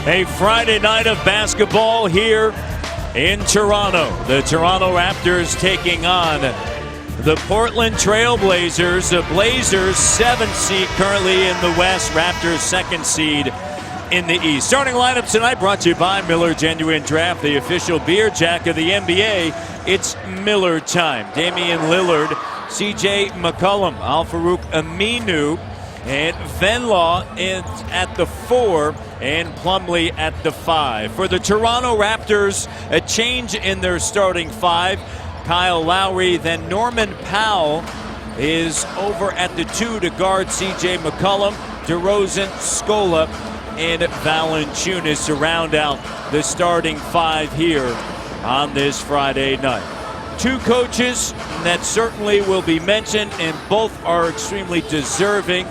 A Friday night of basketball here in Toronto. The Toronto Raptors taking on the Portland Trail Blazers. The Blazers 7th seed currently in the West. Raptors 2nd seed in the East. Starting lineup tonight brought to you by Miller Genuine Draft, the official beer jack of the NBA. It's Miller time. Damian Lillard, CJ McCollum, Al-Farouq Aminu, and Venlaw at the 4 and Plumlee at the 5. For the Toronto Raptors, a change in their starting 5. Kyle Lowry, then Norman Powell is over at the 2 to guard CJ McCollum, DeRozan, Scola, and Valanciunas to round out the starting 5 here on this Friday night. 2 coaches that certainly will be mentioned, and both are extremely deserving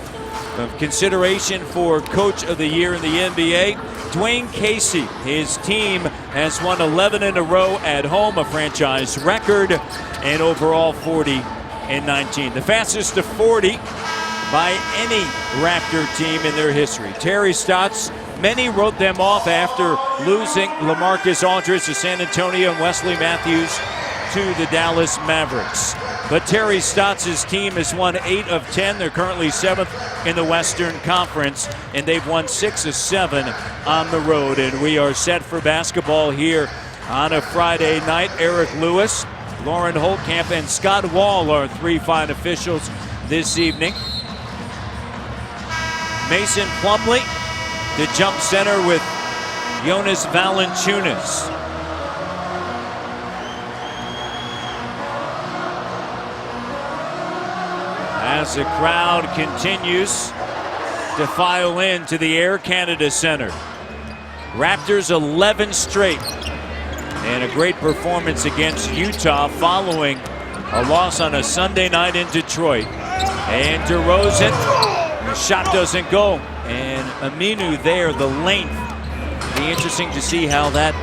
of consideration for Coach of the Year in the NBA. Dwayne Casey, his team has won 11 in a row at home, a franchise record, and overall 40-19. The fastest to 40 by any Raptor team in their history. Terry Stotts, many wrote them off after losing LaMarcus Aldridge to San Antonio and Wesley Matthews to the Dallas Mavericks. But Terry Stotts' team has won 8 of 10. They're currently 7th in the Western Conference, and they've won 6 of 7 on the road. And we are set for basketball here on a Friday night. Eric Lewis, Lauren Holtkamp, and Scott Wall are 3 fine officials this evening. Mason Plumlee, the jump center with Jonas Valanciunas. As the crowd continues to file in to the Air Canada Center. Raptors 11 straight, and a great performance against Utah following a loss on a Sunday night in Detroit. And DeRozan, the shot doesn't go, and Aminu there, the length. Be interesting to see how that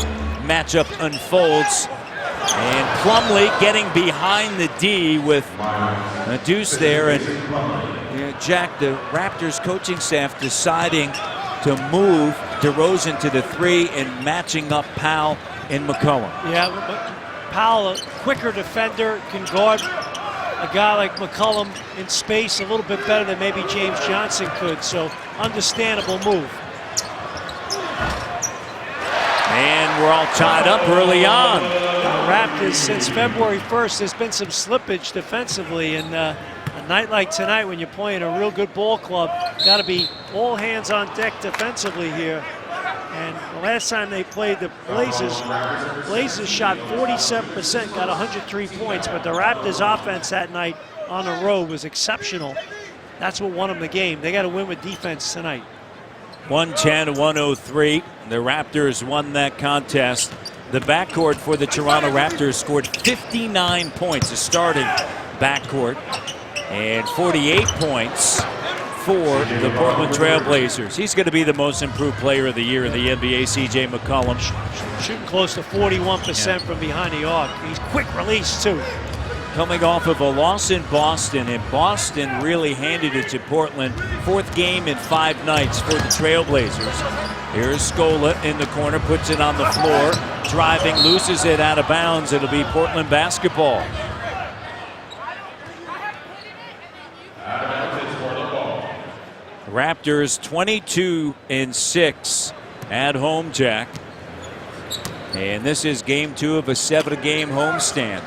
matchup unfolds. And Plumlee getting behind the D with a deuce there. And Jack, the Raptors coaching staff deciding to move DeRozan to the 3 and matching up Powell and McCollum. Yeah, but Powell, a quicker defender, can guard a guy like McCollum in space a little bit better than maybe James Johnson could. So understandable move. And we're all tied up early on. The Raptors, since February 1st, there's been some slippage defensively. And a night like tonight, when you're playing a real good ball club, got to be all hands on deck defensively here. And the last time they played the Blazers shot 47%, got 103 points. But the Raptors' offense that night on the road was exceptional. That's what won them the game. They got to win with defense tonight. 110-103. The Raptors won that contest. The backcourt for the Toronto Raptors scored 59 points, a starting backcourt, and 48 points for the Portland Trail Blazers. He's going to be the most improved player of the year in the NBA, CJ McCollum. Shooting close to 41% from behind the arc. He's quick release, too. Coming off of a loss in Boston, and Boston really handed it to Portland. 4th game in 5 nights for the Trailblazers. Here's Scola in the corner, puts it on the floor, driving, loses it out of bounds. It'll be Portland basketball. Raptors 22-6 at home, Jack. And this is game 2 of a 7-game homestand.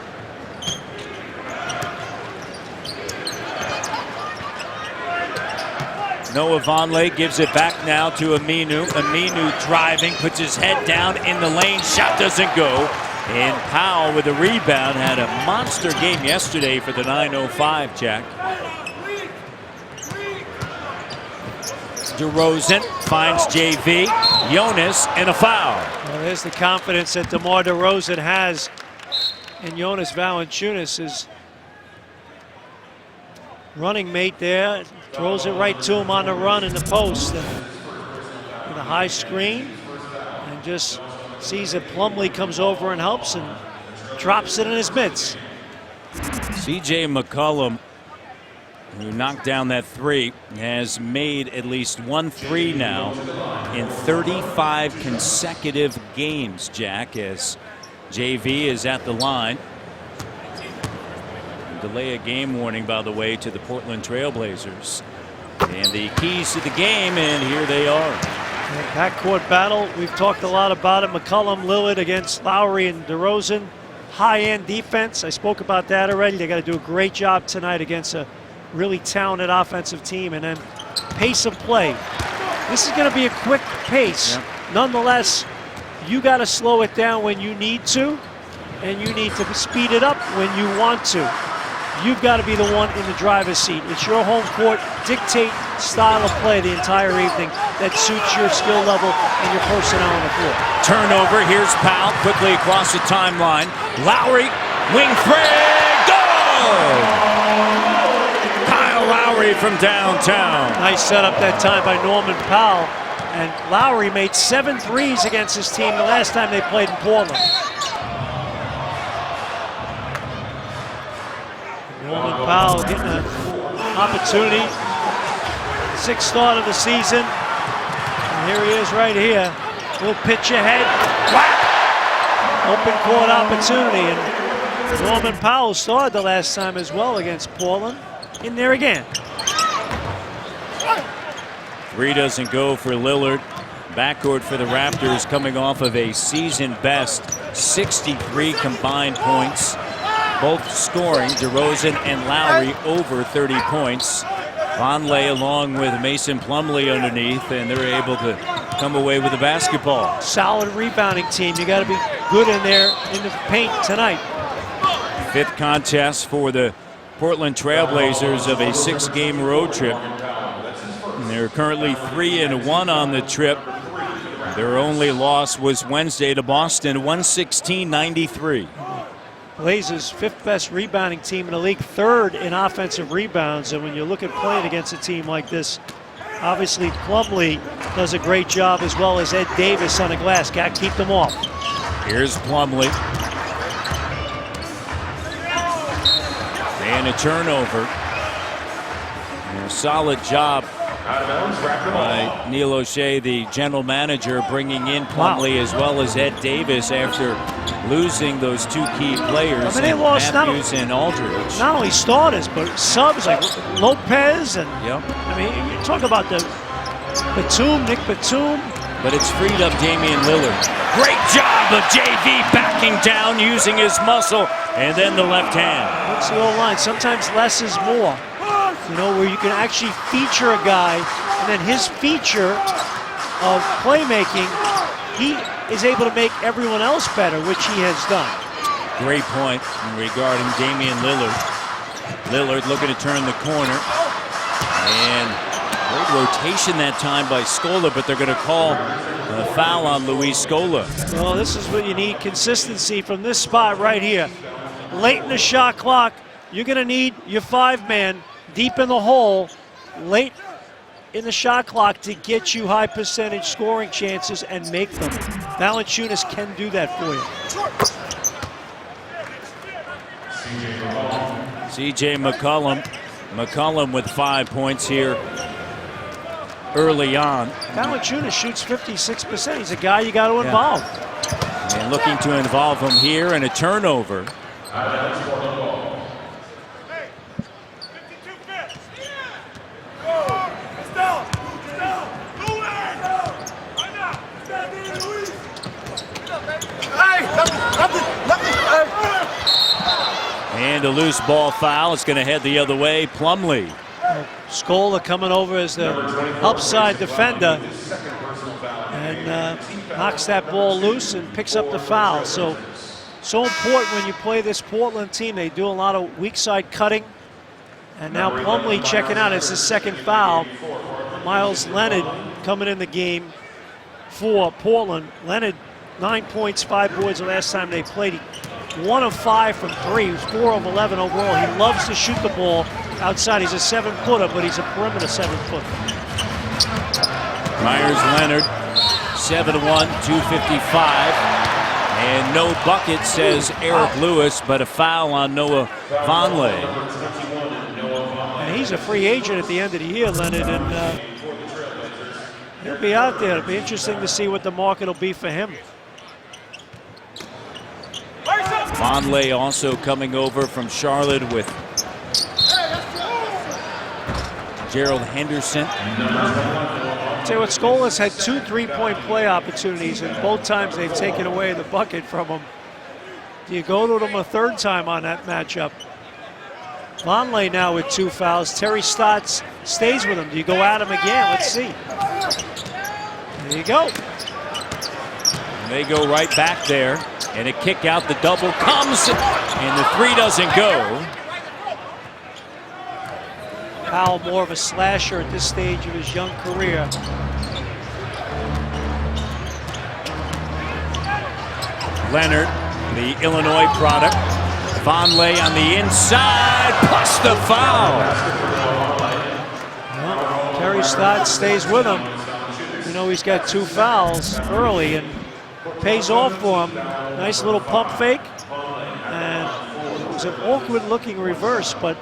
Noah Vonleh gives it back now to Aminu. Aminu driving, puts his head down in the lane. Shot doesn't go. And Powell with a rebound. Had a monster game yesterday for the 905, Jack. DeRozan finds JV. Jonas, and a foul. Well, there's the confidence that DeMar DeRozan has. And Jonas Valanciunas is running mate there, throws it right to him on the run in the post. And with a high screen, and just sees that Plumlee comes over and helps and drops it in his mitts. CJ McCollum who knocked down that three, has made at least 1 3 now in 35 consecutive games, Jack, as JV is at the line. Delay a game warning, by the way, to the Portland Trailblazers. And the keys to the game, and here they are. Backcourt battle, we've talked a lot about it. McCollum, Lillard against Lowry and DeRozan. High-end defense, I spoke about that already. They got to do a great job tonight against a really talented offensive team. And then pace of play. This is going to be a quick pace. Yep. Nonetheless, you got to slow it down when you need to, and you need to speed it up when you want to. You've got to be the one in the driver's seat. It's your home court. Dictate style of play the entire evening that suits your skill level and your personnel on the floor. Turnover. Here's Powell quickly across the timeline. Lowry, wing three, goal! Kyle Lowry from downtown. Nice setup that time by Norman Powell. And Lowry made 7 threes against his team the last time they played in Portland. Norman Powell getting an opportunity. 6th start of the season. And here he is right here. Little pitch ahead. Whack! Open court opportunity. And Norman Powell started the last time as well against Portland. In there again. 3 doesn't go for Lillard. Backcourt for the Raptors coming off of a season best 63 combined points. Both scoring, DeRozan and Lowry over 30 points. Vonleh along with Mason Plumlee underneath, and they're able to come away with the basketball. Solid rebounding team. You got to be good in there in the paint tonight. 5th contest for the Portland Trailblazers of a 6-game road trip. And they're currently 3-1 on the trip. Their only loss was Wednesday to Boston, 116-93. Blazers 5th best rebounding team in the league, 3rd in offensive rebounds. And when you look at playing against a team like this, obviously Plumlee does a great job, as well as Ed Davis on the glass. Got to keep them off. Here's Plumlee. And a turnover. And a solid job by Neil O'Shea, the general manager, bringing in Plumlee as well as Ed Davis after losing those 2 key players, they lost Matthews and Aldridge. Not only starters, but subs like Lopez. And Yep. I mean, you talk about the Batum, Nick Batum. But it's freed up Damian Lillard. Great job of JV backing down, using his muscle, and then the left hand. That's the old line. Sometimes less is more. You know, where you can actually feature a guy, and then his feature of playmaking, he is able to make everyone else better, which he has done. Great point regarding Damian Lillard. Lillard looking to turn the corner. And great rotation that time by Scola, but they're going to call a foul on Luis Scola. Well, this is what you need, consistency from this spot right here. Late in the shot clock, you're going to need your 5-man deep in the hole, late in the shot clock, to get you high percentage scoring chances and make them. Valanciunas can do that for you. C.J. McCollum. McCollum with 5 points here early on. Valanciunas shoots 56%. He's a guy you got to involve. And looking to involve him here in a turnover. And a loose ball foul. It's going to head the other way. Plumlee. Scola coming over as the upside defender and knocks that ball loose and picks up the foul. So important when you play this Portland team. They do a lot of weak side cutting. And now Plumlee checking out. It's his 2nd foul. Miles Leonard coming in the game for Portland. Leonard, 9 points, 5 boards the last time they played. 1 of 5 from 3. He was 4 of 11 overall. He loves to shoot the ball outside. He's a 7-footer, but he's a perimeter 7-footer. Myers Leonard, 7-1, 255. And no bucket, says Eric Lewis, but a foul on Noah Vonleh. And he's a free agent at the end of the year, Leonard, and he'll be out there. It'll be interesting to see what the market will be for him. Vonleh also coming over from Charlotte with Gerald Henderson. Tell you what, Skola's had 2 3-point play opportunities, and both times they've taken away the bucket from him. Do you go to them a third time on that matchup? Vonleh now with 2 fouls. Terry Stotts stays with him. Do you go at him again? Let's see. There you go. And they go right back there, and a kick out. The double comes, and the 3 doesn't go. Powell more of a slasher at this stage of his young career. Leonard, the Illinois product. Vonleh on the inside, plus the foul. Well, Terry Stotts stays with him. You know, he's got 2 fouls early and pays off for him. Nice little pump fake. And it was an awkward looking reverse, but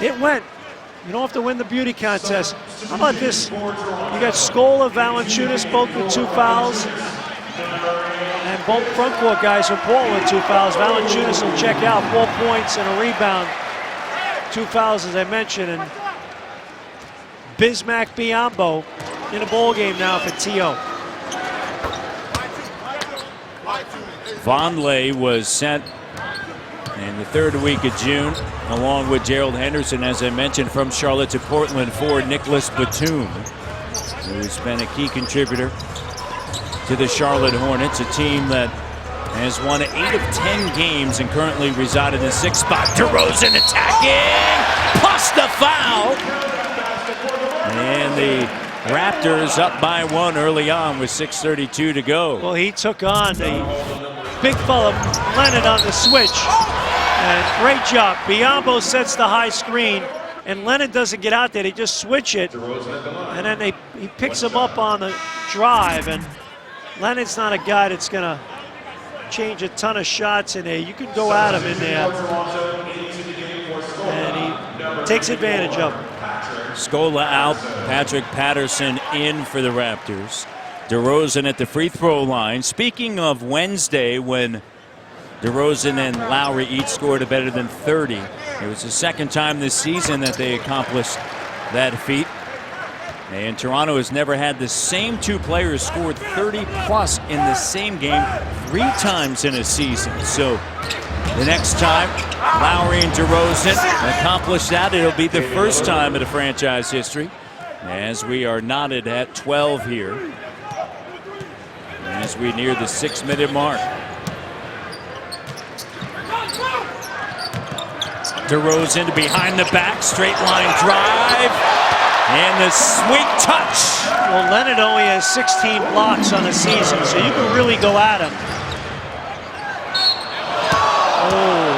it went. You don't have to win the beauty contest. How about this? You got Scola, Valanciunas, both with 2 fouls. And both front court guys from Portland with 2 fouls. Valanciunas will check out, 4 points and a rebound. 2 fouls, as I mentioned. And Bismack Biyombo in a ball game now for T.O. Vonleh was sent in the 3rd week of June, along with Gerald Henderson, as I mentioned, from Charlotte to Portland for Nicholas Batum, who's been a key contributor to the Charlotte Hornets, a team that has won 8 of 10 games and currently reside in the 6th spot. DeRozan attacking, plus the foul. And the Raptors up by 1 early on with 6:32 to go. Well, he took on the big fella Leonard on the switch. And great job. Biyombo sets the high screen, and Leonard doesn't get out there. They just switch it, and then he picks him up on the drive. And Leonard's not a guy that's going to change a ton of shots in there. You can go at him in there, and he takes advantage of it. Scola out, Patrick Patterson in for the Raptors. DeRozan at the free throw line. Speaking of Wednesday, when DeRozan and Lowry each scored a better than 30. It was the 2nd time this season that they accomplished that feat. And Toronto has never had the same 2 players scored 30 plus in the same game 3 times in a season. So the next time Lowry and DeRozan accomplish that, it'll be the first time in the franchise history, as we are knotted at 12 here as we near the 6-minute mark. DeRozan behind the back, straight line drive, and the sweet touch. Well, Leonard only has 16 blocks on the season, so you can really go at him. Oh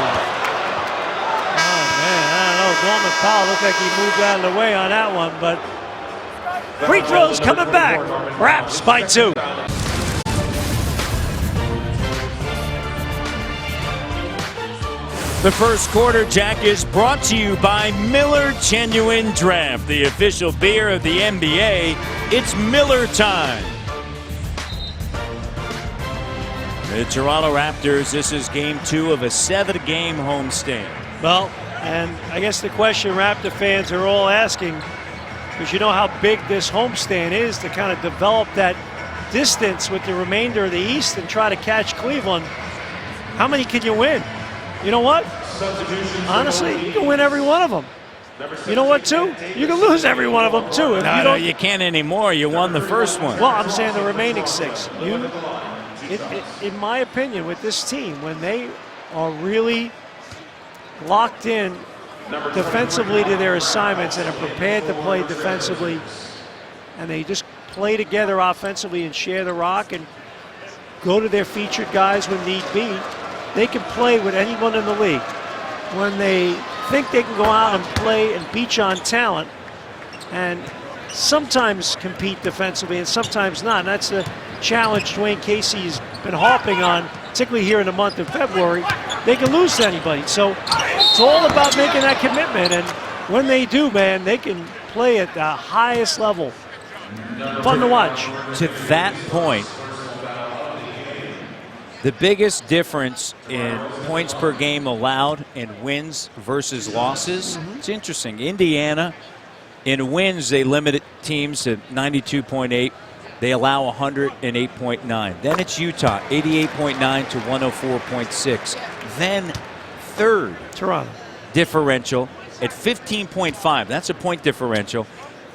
man, I don't know. Norman Powell looked like he moved out of the way on that one, but free throws coming back. Raps by 2. The first quarter, Jack, is brought to you by Miller Genuine Draft, the official beer of the NBA. It's Miller time. The Toronto Raptors, this is game 2 of a 7-game homestand. Well, and I guess the question Raptor fans are all asking, because you know how big this homestand is, to kind of develop that distance with the remainder of the East and try to catch Cleveland. How many can you win? You know what? Honestly, you can win every one of them. You know what, too? You can lose every one of them, too. If no, you can't anymore. You won the first one. Well, I'm saying the remaining 6. In my opinion, with this team, when they are really locked in defensively to their assignments and are prepared to play defensively, and they just play together offensively and share the rock and go to their featured guys when need be, they can play with anyone in the league. When they think they can go out and play and beach on talent and sometimes compete defensively and sometimes not. And that's the challenge Dwayne Casey's been harping on, particularly here in the month of February. They can lose to anybody. So it's all about making that commitment. And when they do, man, they can play at the highest level. Fun to watch. To that point, the biggest difference in points per game allowed in wins versus losses, it's interesting. Indiana, in wins, they limit teams to 92.8. They allow 108.9. Then it's Utah, 88.9 to 104.6. Then third, Toronto. Differential at 15.5. That's a point differential.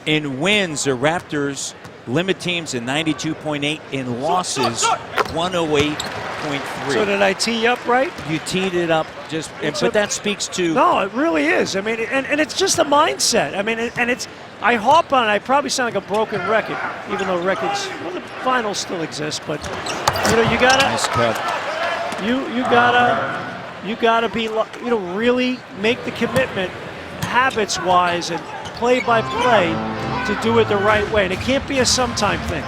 In wins, the Raptors limit teams to 92.8. In losses, 108.3. So did I tee you up right? You teed it up just, but that speaks to. No, it really is. I mean, and it's just a mindset. I mean, and it's. I harp on it. I probably sound like a broken record, even though records, well, the finals still exist. But you know, you gotta. Nice cut. You gotta be, you know, really make the commitment, habits-wise and play by play, to do it the right way. And it can't be a sometime thing.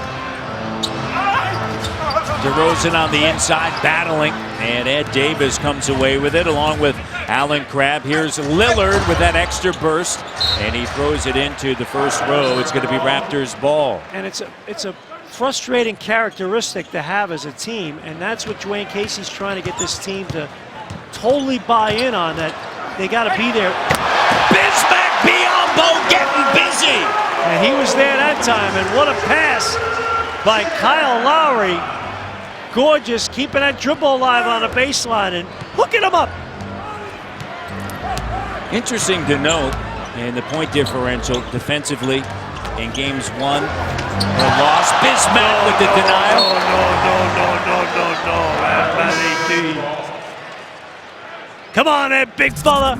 DeRozan on the inside battling, and Ed Davis comes away with it along with Allen Crabbe. Here's Lillard with that extra burst, and he throws it into the first row. It's going to be Raptors ball. And it's a frustrating characteristic to have as a team, and that's what Dwayne Casey's trying to get this team to totally buy in on, that they got to be there. Bismack Biyombo getting busy. And he was there that time, and what a pass by Kyle Lowry. Gorgeous, keeping that dribble alive on the baseline and hooking him up. Interesting to note, in the point differential defensively in games won or lost, Bismack with the denial. No. Come on, that big fella.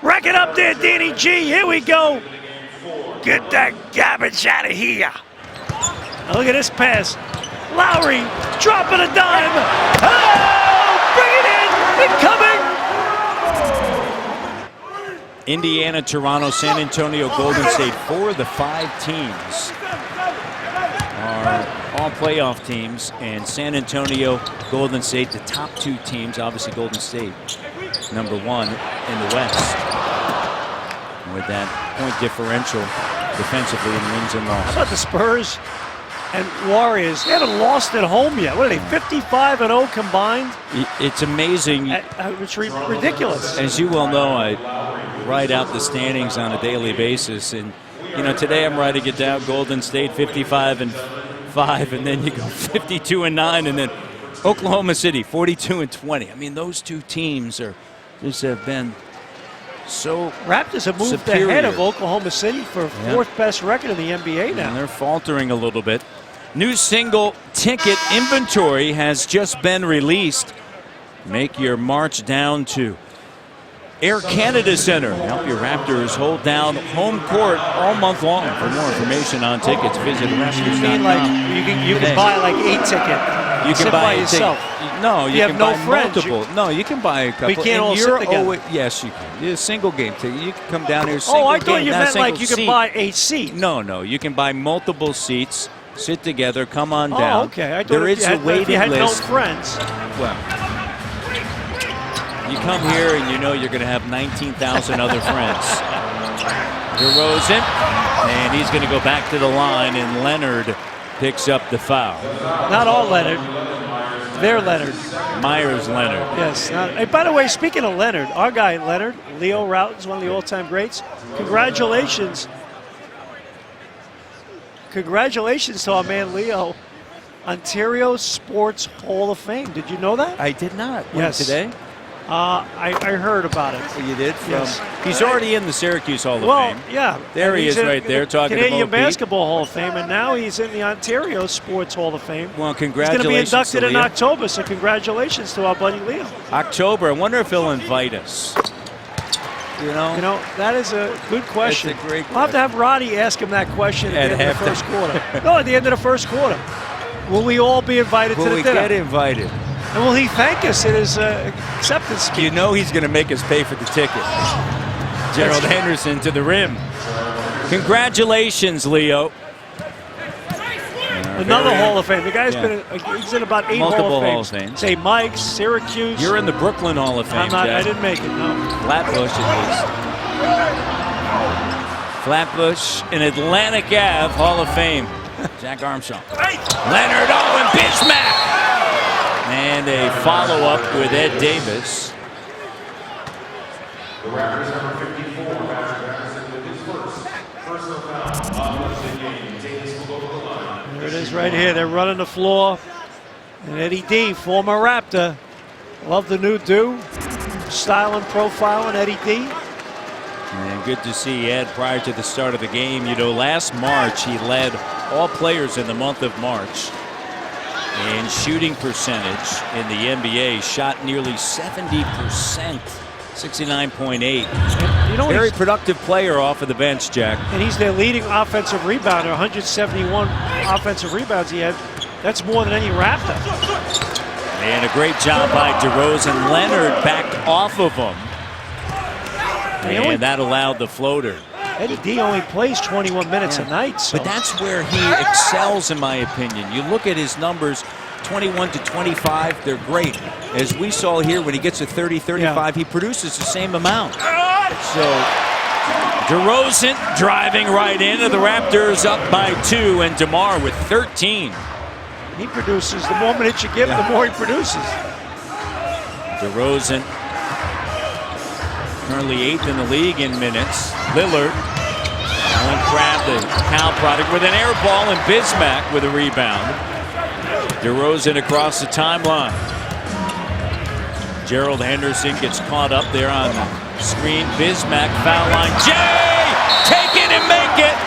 Rack it up there, Danny G. Here we go. Get that garbage out of here. Now look at this pass. Lowry dropping a dime. Oh, bring it in. Incoming. Indiana, Toronto, San Antonio, Golden State. 4 of the 5 teams are all playoff teams, and San Antonio, Golden State, the top 2 teams. Obviously, Golden State, number 1 in the West. With that point differential defensively in wins and losses. How about the Spurs and Warriors? They haven't lost at home yet. What are they, 55-0 combined? It's amazing. It's ridiculous. As you well know, I write out the standings on a daily basis, and you know, today I'm writing it down. Golden State 55-5, and then you go 52-9, and then Oklahoma City 42-20. I mean, those 2 teams just have been so Raptors have moved superior. ahead of Oklahoma City for 4th best record in the NBA now. And they're faltering a little bit. New single ticket inventory has just been released. Make your march down to Air Canada Center. Help your Raptors hold down home court all month long. For more information on tickets, visit Raptors.com. You mean like you can buy like 8 tickets? You can buy yourself. No, you have can no buy friends. multiple. No, you can buy a couple. We can't all sit together. Yes, you can. It's a single game ticket. You can come down here. Oh, I thought you meant like you could buy a seat. No, you can buy multiple seats. Sit together. Come on down. Oh, okay. I thought there is a waiting if you had list. no friends. Well, you come here and you know you're going to have 19,000 other friends. DeRozan, and he's going to go back to the line, and Leonard picks up the foul. Not all Leonard. They're Leonard. Myers Leonard. Yes. Hey, by the way, speaking of Leonard, our guy Leonard, Leo Routen's one of the all-time greats. Congratulations. Congratulations to our man Leo. Ontario Sports Hall of Fame. Did you know that? I did not. Yes. Today? I heard about it. You did? Yes. He's already in the Syracuse Hall of Well, Fame. yeah. There he is right there talking to Canadian Mo Pete. Basketball Hall of Fame, and now he's in the Ontario Sports Hall of Fame. Well, He's congratulations going to be inducted to in Leo. October, so congratulations to our buddy Leo. October. I wonder if he'll invite us. You know, that is a good question. That's a great We'll have to have Roddy ask him that question at the end of the first quarter. No, at the end of the first quarter. Will we all be invited to the dinner? Will we get invited? And will he thank us in his acceptance speech? You know he's going to make us pay for the ticket. Gerald Henderson to the rim. Congratulations, Leo. Another Hall of Fame. The guy's been he's in about 8 multiple Hall of Fames. St. Mike's, Syracuse. You're in the Brooklyn Hall of Fame. I didn't make it, no. Flatbush at least. Flatbush and Atlantic Ave Hall of Fame. Jack Armstrong. Leonard, and Bismack. And a follow-up with Ed Davis. The Raptors number 54, Patrick Patterson with his first personal foul of the game. Davis will go to the line. There it is right here. They're running the floor. And Eddie D, former Raptor. Love the new do. Style and profile on Eddie D. And good to see Ed prior to the start of the game. You know, last March he led all players in the month of March in shooting percentage in the NBA. Shot nearly 70%. 69.8. You know, very productive player off of the bench, Jack. And he's their leading offensive rebounder. 171 offensive rebounds he had. That's more than any Raptor. And a great job by DeRozan. Leonard backed off of him. And that allowed the floater. Eddie D only plays 21 minutes a night. So. But that's where he excels, in my opinion. You look at his numbers, 21 to 25, they're great. As we saw here, when he gets to 30, 35, he produces the same amount. So DeRozan driving right into the Raptors up by 2, and DeMar with 13. He produces. The more minutes you give him, the more he produces. DeRozan currently 8th in the league in minutes. Lillard, Allen Crabbe, the Cal product, with an air ball, and Bismack with a rebound. DeRozan across the timeline. Gerald Henderson gets caught up there on the screen. Bismack, foul line. Jay! Take it and make it!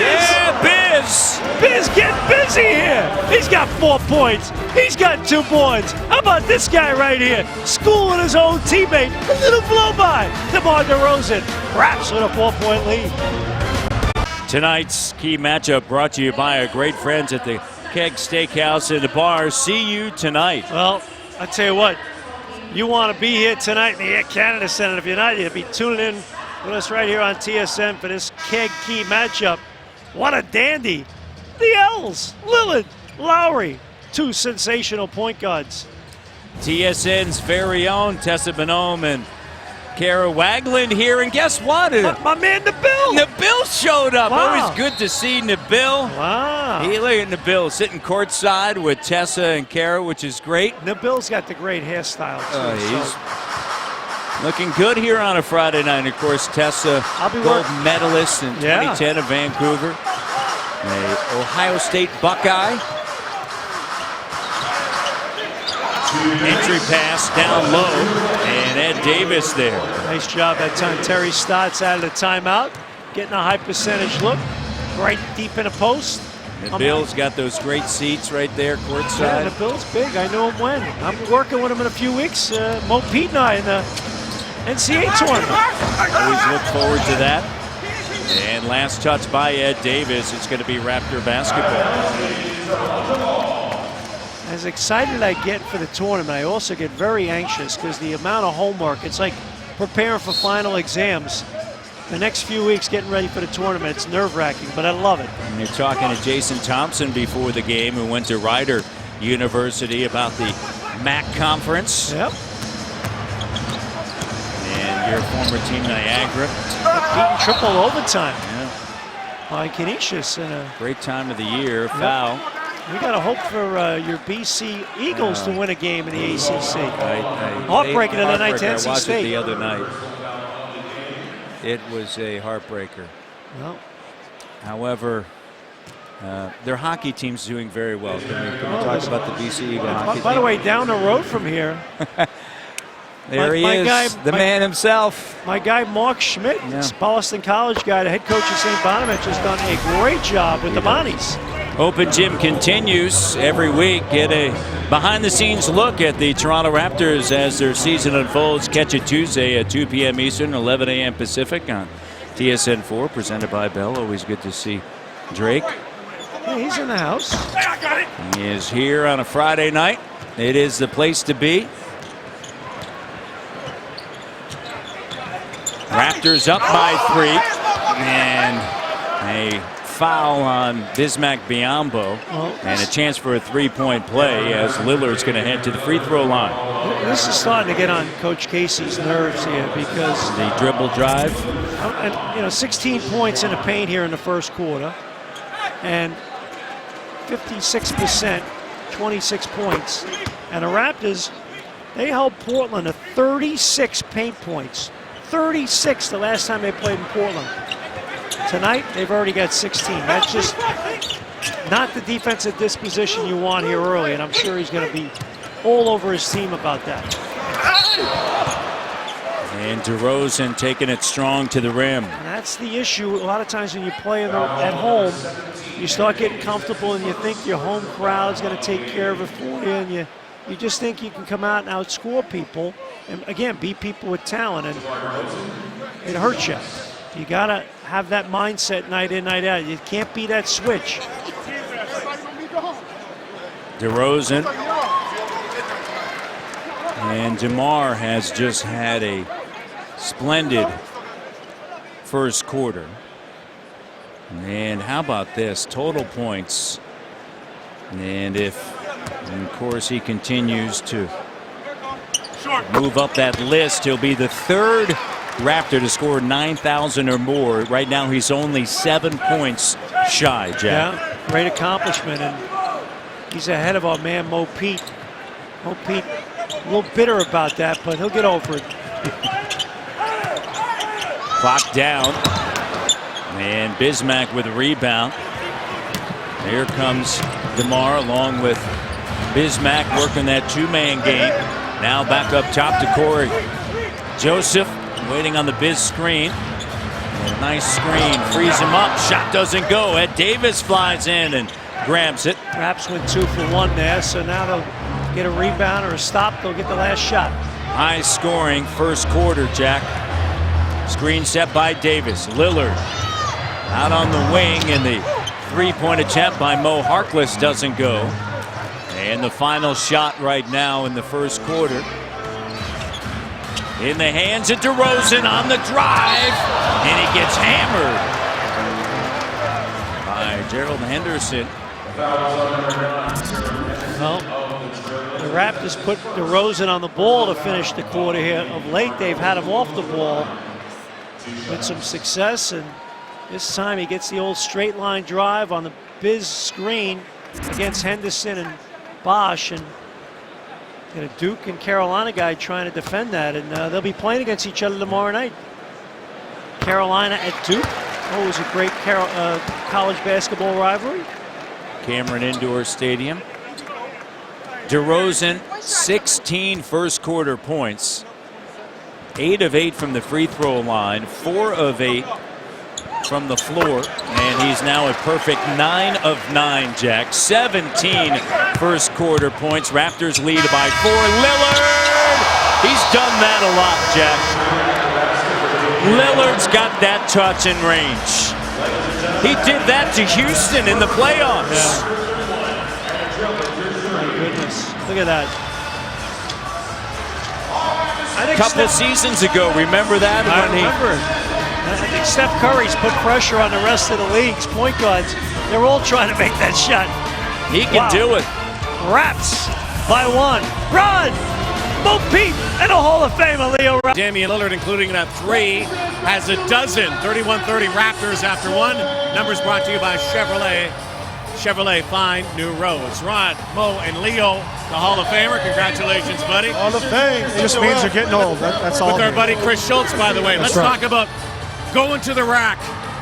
Yeah, Biz! Biz getting busy here. He's got 4 points. He's got 2 boards. How about this guy right here? Schooling his own teammate. A little blow-by. DeMar DeRozan. Raps with a 4-point lead. Tonight's key matchup brought to you by our great friends at the Keg Steakhouse and the Bar. See you tonight. Well, I tell you what, you want to be here tonight in the Air Canada Center. If you're not, you'll be tuning in with us right here on TSN for this Keg Key matchup. What a dandy. The L's, Lillard, Lowry, 2 sensational point guards. TSN's very own Tessa Bonhomme and Kara Wagland here, and guess what? My man Nabil. Nabil showed up. Wow. Always good to see Nabil. Wow. Look at Nabil sitting courtside with Tessa and Kara, which is great. Nabil's got the great hairstyle too. He's looking good here on a Friday night. Of course, Tessa, gold medalist in 2010 in Vancouver. An Ohio State Buckeye. Entry pass down low, and Ed Davis there. Nice job that time. Terry Stotts out of the timeout, getting a high percentage look, right deep in the post. And Bill's got those great seats right there, courtside. Yeah, the Bill's big. I know him when. I'm working with him in a few weeks. Mo Pete and I in the NCAA tournament. Always look forward to that. And last touch by Ed Davis. It's going to be Raptor basketball. As excited I get for the tournament, I also get very anxious because the amount of homework, it's like preparing for final exams. The next few weeks getting ready for the tournament, it's nerve-wracking, but I love it. And you're talking to Jason Thompson before the game, who went to Rider University, about the MAC conference. Yep. And your former team, Niagara. Beating triple overtime. Yeah. By Canisius. In a great time of the year. Foul. We got to hope for your BC Eagles to win a game in the ACC. Heartbreaking in the night to NC I watched State. it the other night. It was a heartbreaker. Well, however, their hockey team's doing very well. Can we talk about the BC Eagle hockey team? By the way, down the road from here, there he is, the man himself. My guy Mark Schmidt, Boston College guy, the head coach of St. Bonaventure, has done a great job with the Bonnies. Open Gym continues every week. Get a behind-the-scenes look at the Toronto Raptors as their season unfolds. Catch it Tuesday at 2 p.m. Eastern, 11 a.m. Pacific on TSN 4, presented by Bell. Always good to see Drake. Yeah, he's in the house. He is here on a Friday night. It is the place to be. Raptors up by 3, and a foul on Bismack Biyombo, and a chance for a three-point play as Lillard's going to head to the free throw line. This is starting to get on Coach Casey's nerves here because the dribble drive. And 16 points in the paint here in the first quarter, and 56%, 26 points. And the Raptors, they held Portland to 36 paint points. 36 the last time they played in Portland. Tonight, they've already got 16. That's just not the defensive disposition you want here early, and I'm sure he's going to be all over his team about that. And DeRozan taking it strong to the rim. And that's the issue. A lot of times when you play at home, you start getting comfortable and you think your home crowd's going to take care of it for you, and you just think you can come out and outscore people and, again, beat people with talent, and it hurts you. You got to have that mindset night in, night out. You can't be that switch. DeRozan. And DeMar has just had a splendid first quarter. And how about this? Total points. And of course, he continues to move up that list, he'll be the third Raptor to score 9,000 or more. Right now, he's only 7 points shy, Jack. Yeah, great accomplishment. And he's ahead of our man, Mo Pete. Mo Pete, a little bitter about that, but he'll get over it. Clock down. And Bismack with a rebound. Here comes DeMar along with Bismack working that two-man game. Now back up top to Corey Joseph waiting on the Biz screen. A nice screen, frees him up. Shot doesn't go. Ed Davis flies in and grabs it. Raps went 2 for 1 there, so now they'll get a rebound or a stop. They'll get the last shot. High scoring first quarter, Jack. Screen set by Davis. Lillard out on the wing, and the three-point attempt by Mo Harkless doesn't go. And the final shot right now in the first quarter. In the hands of DeRozan on the drive, and he gets hammered by Gerald Henderson. Well, the Raptors put DeRozan on the ball to finish the quarter here. Of late, they've had him off the ball with some success, and this time he gets the old straight line drive on the Biz screen against Henderson and Bosch, and a Duke and Carolina guy trying to defend that, and they'll be playing against each other tomorrow night. Carolina at Duke. Always a great college basketball rivalry. Cameron Indoor Stadium. DeRozan, 16 first quarter points. 8 of 8 from the free throw line. 4 of 8 from the floor. And he's now a perfect 9 of 9, Jack. 17 first quarter points. Raptors lead by 4. Lillard! He's done that a lot, Jack. Lillard's got that touch and range. He did that to Houston in the playoffs. Yeah. My goodness. Look at that. A couple seasons ago, remember that? I remember. I think Steph Curry's put pressure on the rest of the league's point guards. They're all trying to make that shot. He can do it. Raps by 1. Run! Mo Pete and a Hall of Famer, Leo. Damian Lillard, including that 3, has a dozen. 31-30 Raptors after 1. Numbers brought to you by Chevrolet. Chevrolet, find new roads. Rod, Mo, and Leo, the Hall of Famer. Congratulations, buddy. Hall of Fame. It just means you're getting old. That's all. With our buddy Chris Schultz, by the way. Let's talk about going to the rack.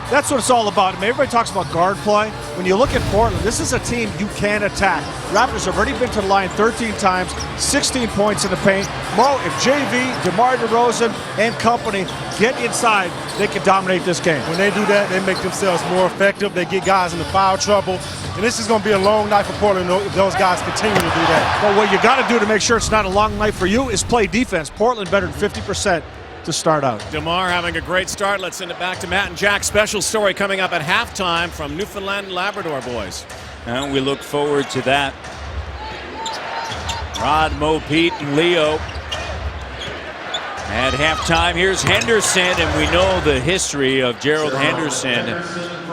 That's what it's all about. I mean, everybody talks about guard play. When you look at Portland, this is a team you can attack. Raptors have already been to the line 13 times, 16 points in the paint. Mo, if JV, DeMar DeRozan, and company get inside, they can dominate this game. When they do that, they make themselves more effective. They get guys into foul trouble. And this is going to be a long night for Portland if those guys continue to do that. But what you got to do to make sure it's not a long night for you is play defense. Portland better than 50%. To start out. DeMar having a great start. Let's send it back to Matt and Jack. Special story coming up at halftime from Newfoundland and Labrador boys. And we look forward to that. Rod, Mo, Pete, and Leo. At halftime, here's Henderson, and we know the history of Gerald Henderson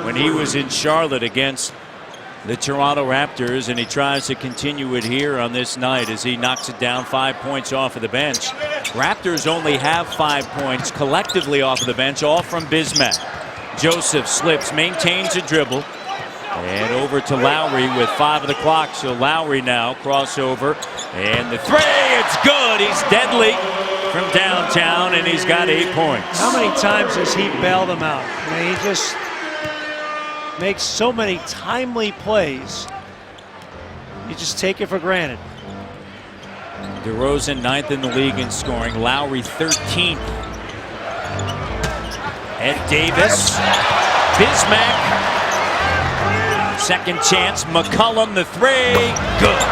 when he was in Charlotte against the Toronto Raptors, and he tries to continue it here on this night as he knocks it down 5 points off of the bench. Raptors only have 5 points collectively off of the bench, all from Bismack. Joseph slips, maintains a dribble, and over to Lowry with 5 of the clock. So Lowry now crossover, and the three, it's good. He's deadly from downtown, and he's got 8 points. How many times has he bailed them out? I mean, he just makes so many timely plays. You just take it for granted. DeRozan 9th in the league in scoring. Lowry 13th. Ed Davis. Bismack. Second chance. McCollum the three. Good.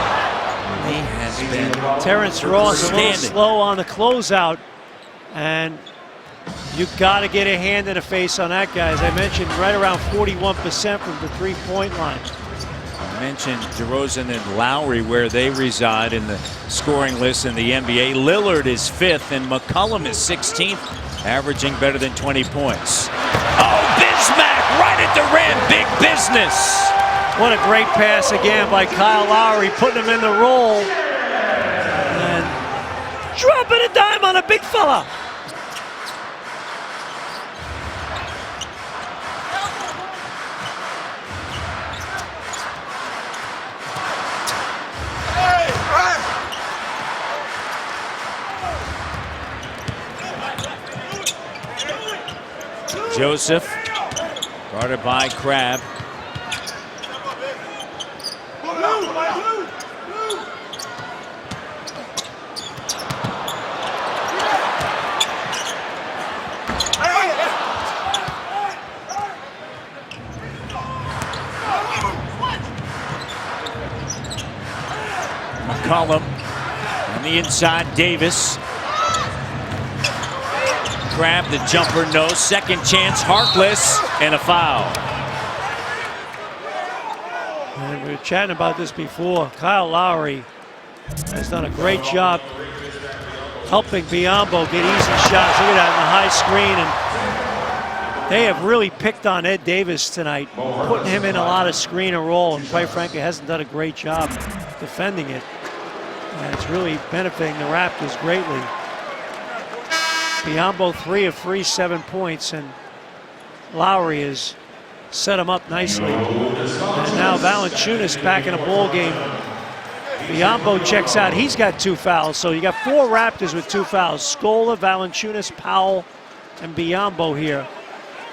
He has been Terrence Ross a little outstanding. slow on the closeout, and you got to get a hand in the face on that guy. As I mentioned, right around 41% from the three-point line. I mentioned DeRozan and Lowry where they reside in the scoring list in the NBA. Lillard is 5th and McCollum is 16th, averaging better than 20 points. Oh, Bismack right at the rim, big business. What a great pass again by Kyle Lowry, putting him in the roll and dropping a dime on a big fella. Joseph, guarded by Crabbe. McCollum on the inside, Davis. Crabbe the jumper, no. Second chance, Harkless, and a foul. And we were chatting about this before. Kyle Lowry has done a great job helping Biyombo get easy shots. Look at that in the high screen. And they have really picked on Ed Davis tonight, putting him in a lot of screen and roll, and quite frankly hasn't done a great job defending it. And it's really benefiting the Raptors greatly. Biyombo 3 of 3, 7 points, and Lowry has set him up nicely. And now Valanciunas back in a ball game. Biyombo checks out. He's got 2 fouls, so you got 4 Raptors with 2 fouls. Scola, Valanciunas, Powell, and Biyombo here.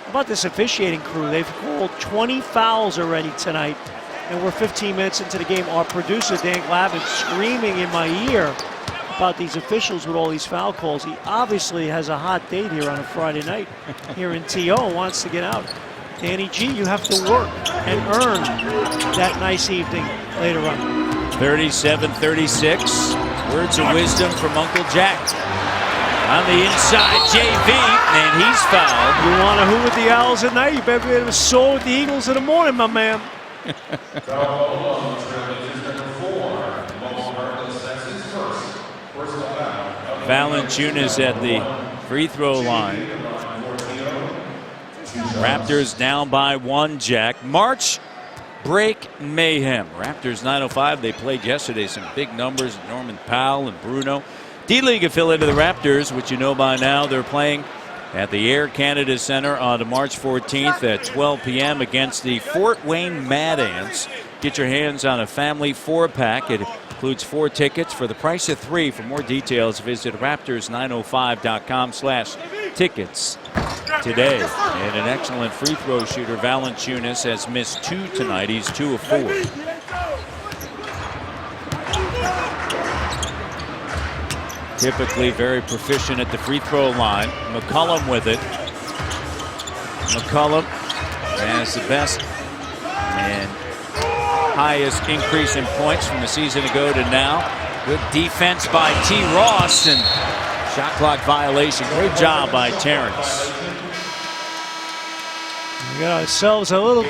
How about this officiating crew? They've called 20 fouls already tonight, and we're 15 minutes into the game. Our producer, Dan Glavin, screaming in my ear about these officials with all these foul calls. He obviously has a hot date here on a Friday night here in TO and wants to get out. Danny G, you have to work and earn that nice evening later on. 37-36. Words of wisdom from Uncle Jack. On the inside, JV, and he's fouled. You want to who with the Owls at night? You better be able to soar with the Eagles in the morning, my man. Valanciunas at the free throw line. Raptors down by 1, Jack. March break mayhem. Raptors 9:05. They played yesterday. Some big numbers. Norman Powell and Bruno. D-League affiliate of the Raptors, which you know by now. They're playing at the Air Canada Center on March 14th at 12 p.m. against the Fort Wayne Mad Ants. Get your hands on a family 4-pack. It includes 4 tickets for the price of 3. For more details, visit Raptors905.com/tickets today. And an excellent free throw shooter, Valanciunas, has missed 2 tonight. He's 2 of 4. Typically very proficient at the free throw line. McCollum with it. McCollum has the best and highest increase in points from the season ago to now. Good defense by T. Ross and shot clock violation. Great job by Terrence. We got ourselves a little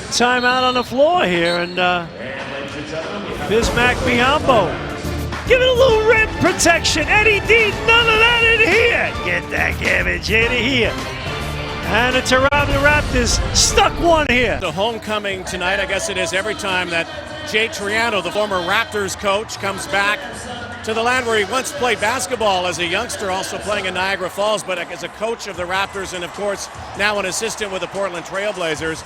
timeout on the floor here, and Bismack Biyombo. Give it a little rim protection. Eddie D, none of that in here. Get that garbage out of here. And the Toronto Raptors stuck one here. The homecoming tonight, I guess it is every time that Jay Triano, the former Raptors coach, comes back to the land where he once played basketball as a youngster, also playing in Niagara Falls, but as a coach of the Raptors and, of course, now an assistant with the Portland Trail Blazers.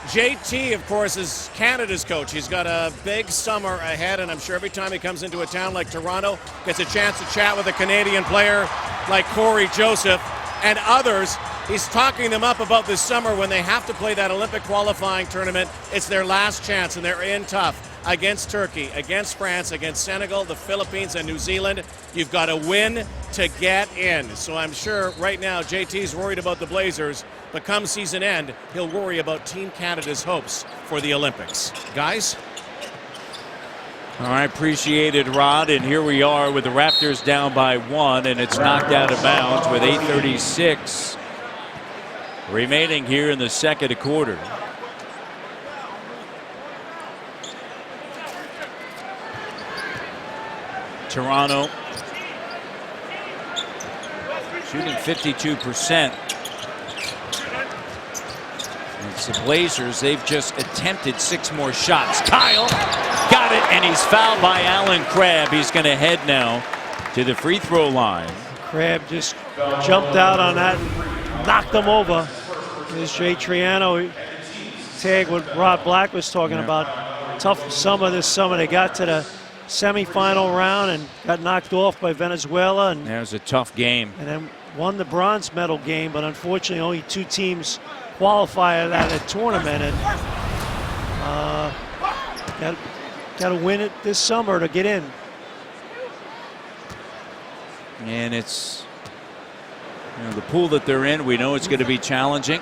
JT, of course, is Canada's coach. He's got a big summer ahead, and I'm sure every time he comes into a town like Toronto, gets a chance to chat with a Canadian player like Corey Joseph and others. He's talking them up about this summer when they have to play that Olympic qualifying tournament. It's their last chance, and they're in tough against Turkey, against France, against Senegal, the Philippines, and New Zealand. You've got to win to get in. So I'm sure right now JT's worried about the Blazers, but come season end, he'll worry about Team Canada's hopes for the Olympics. Guys? All right, appreciate it, Rod. And here we are with the Raptors down by 1, and it's knocked out of bounds with 8:36 remaining here in the second quarter. Toronto shooting 52%. It's the Blazers. They've just attempted 6 more shots. Kyle got it, and he's fouled by Alan Crabb. He's going to head now to the free throw line. Crabb just jumped out on that and knocked him over. There's Jay Triano. Tag what Rob Black was talking about. Tough summer this summer. They got to the semifinal round and got knocked off by Venezuela. And that was a tough game. And then won the bronze medal game, but unfortunately only 2 teams qualify at that tournament. And got to win it this summer to get in. And it's the pool that they're in. We know it's going to be challenging.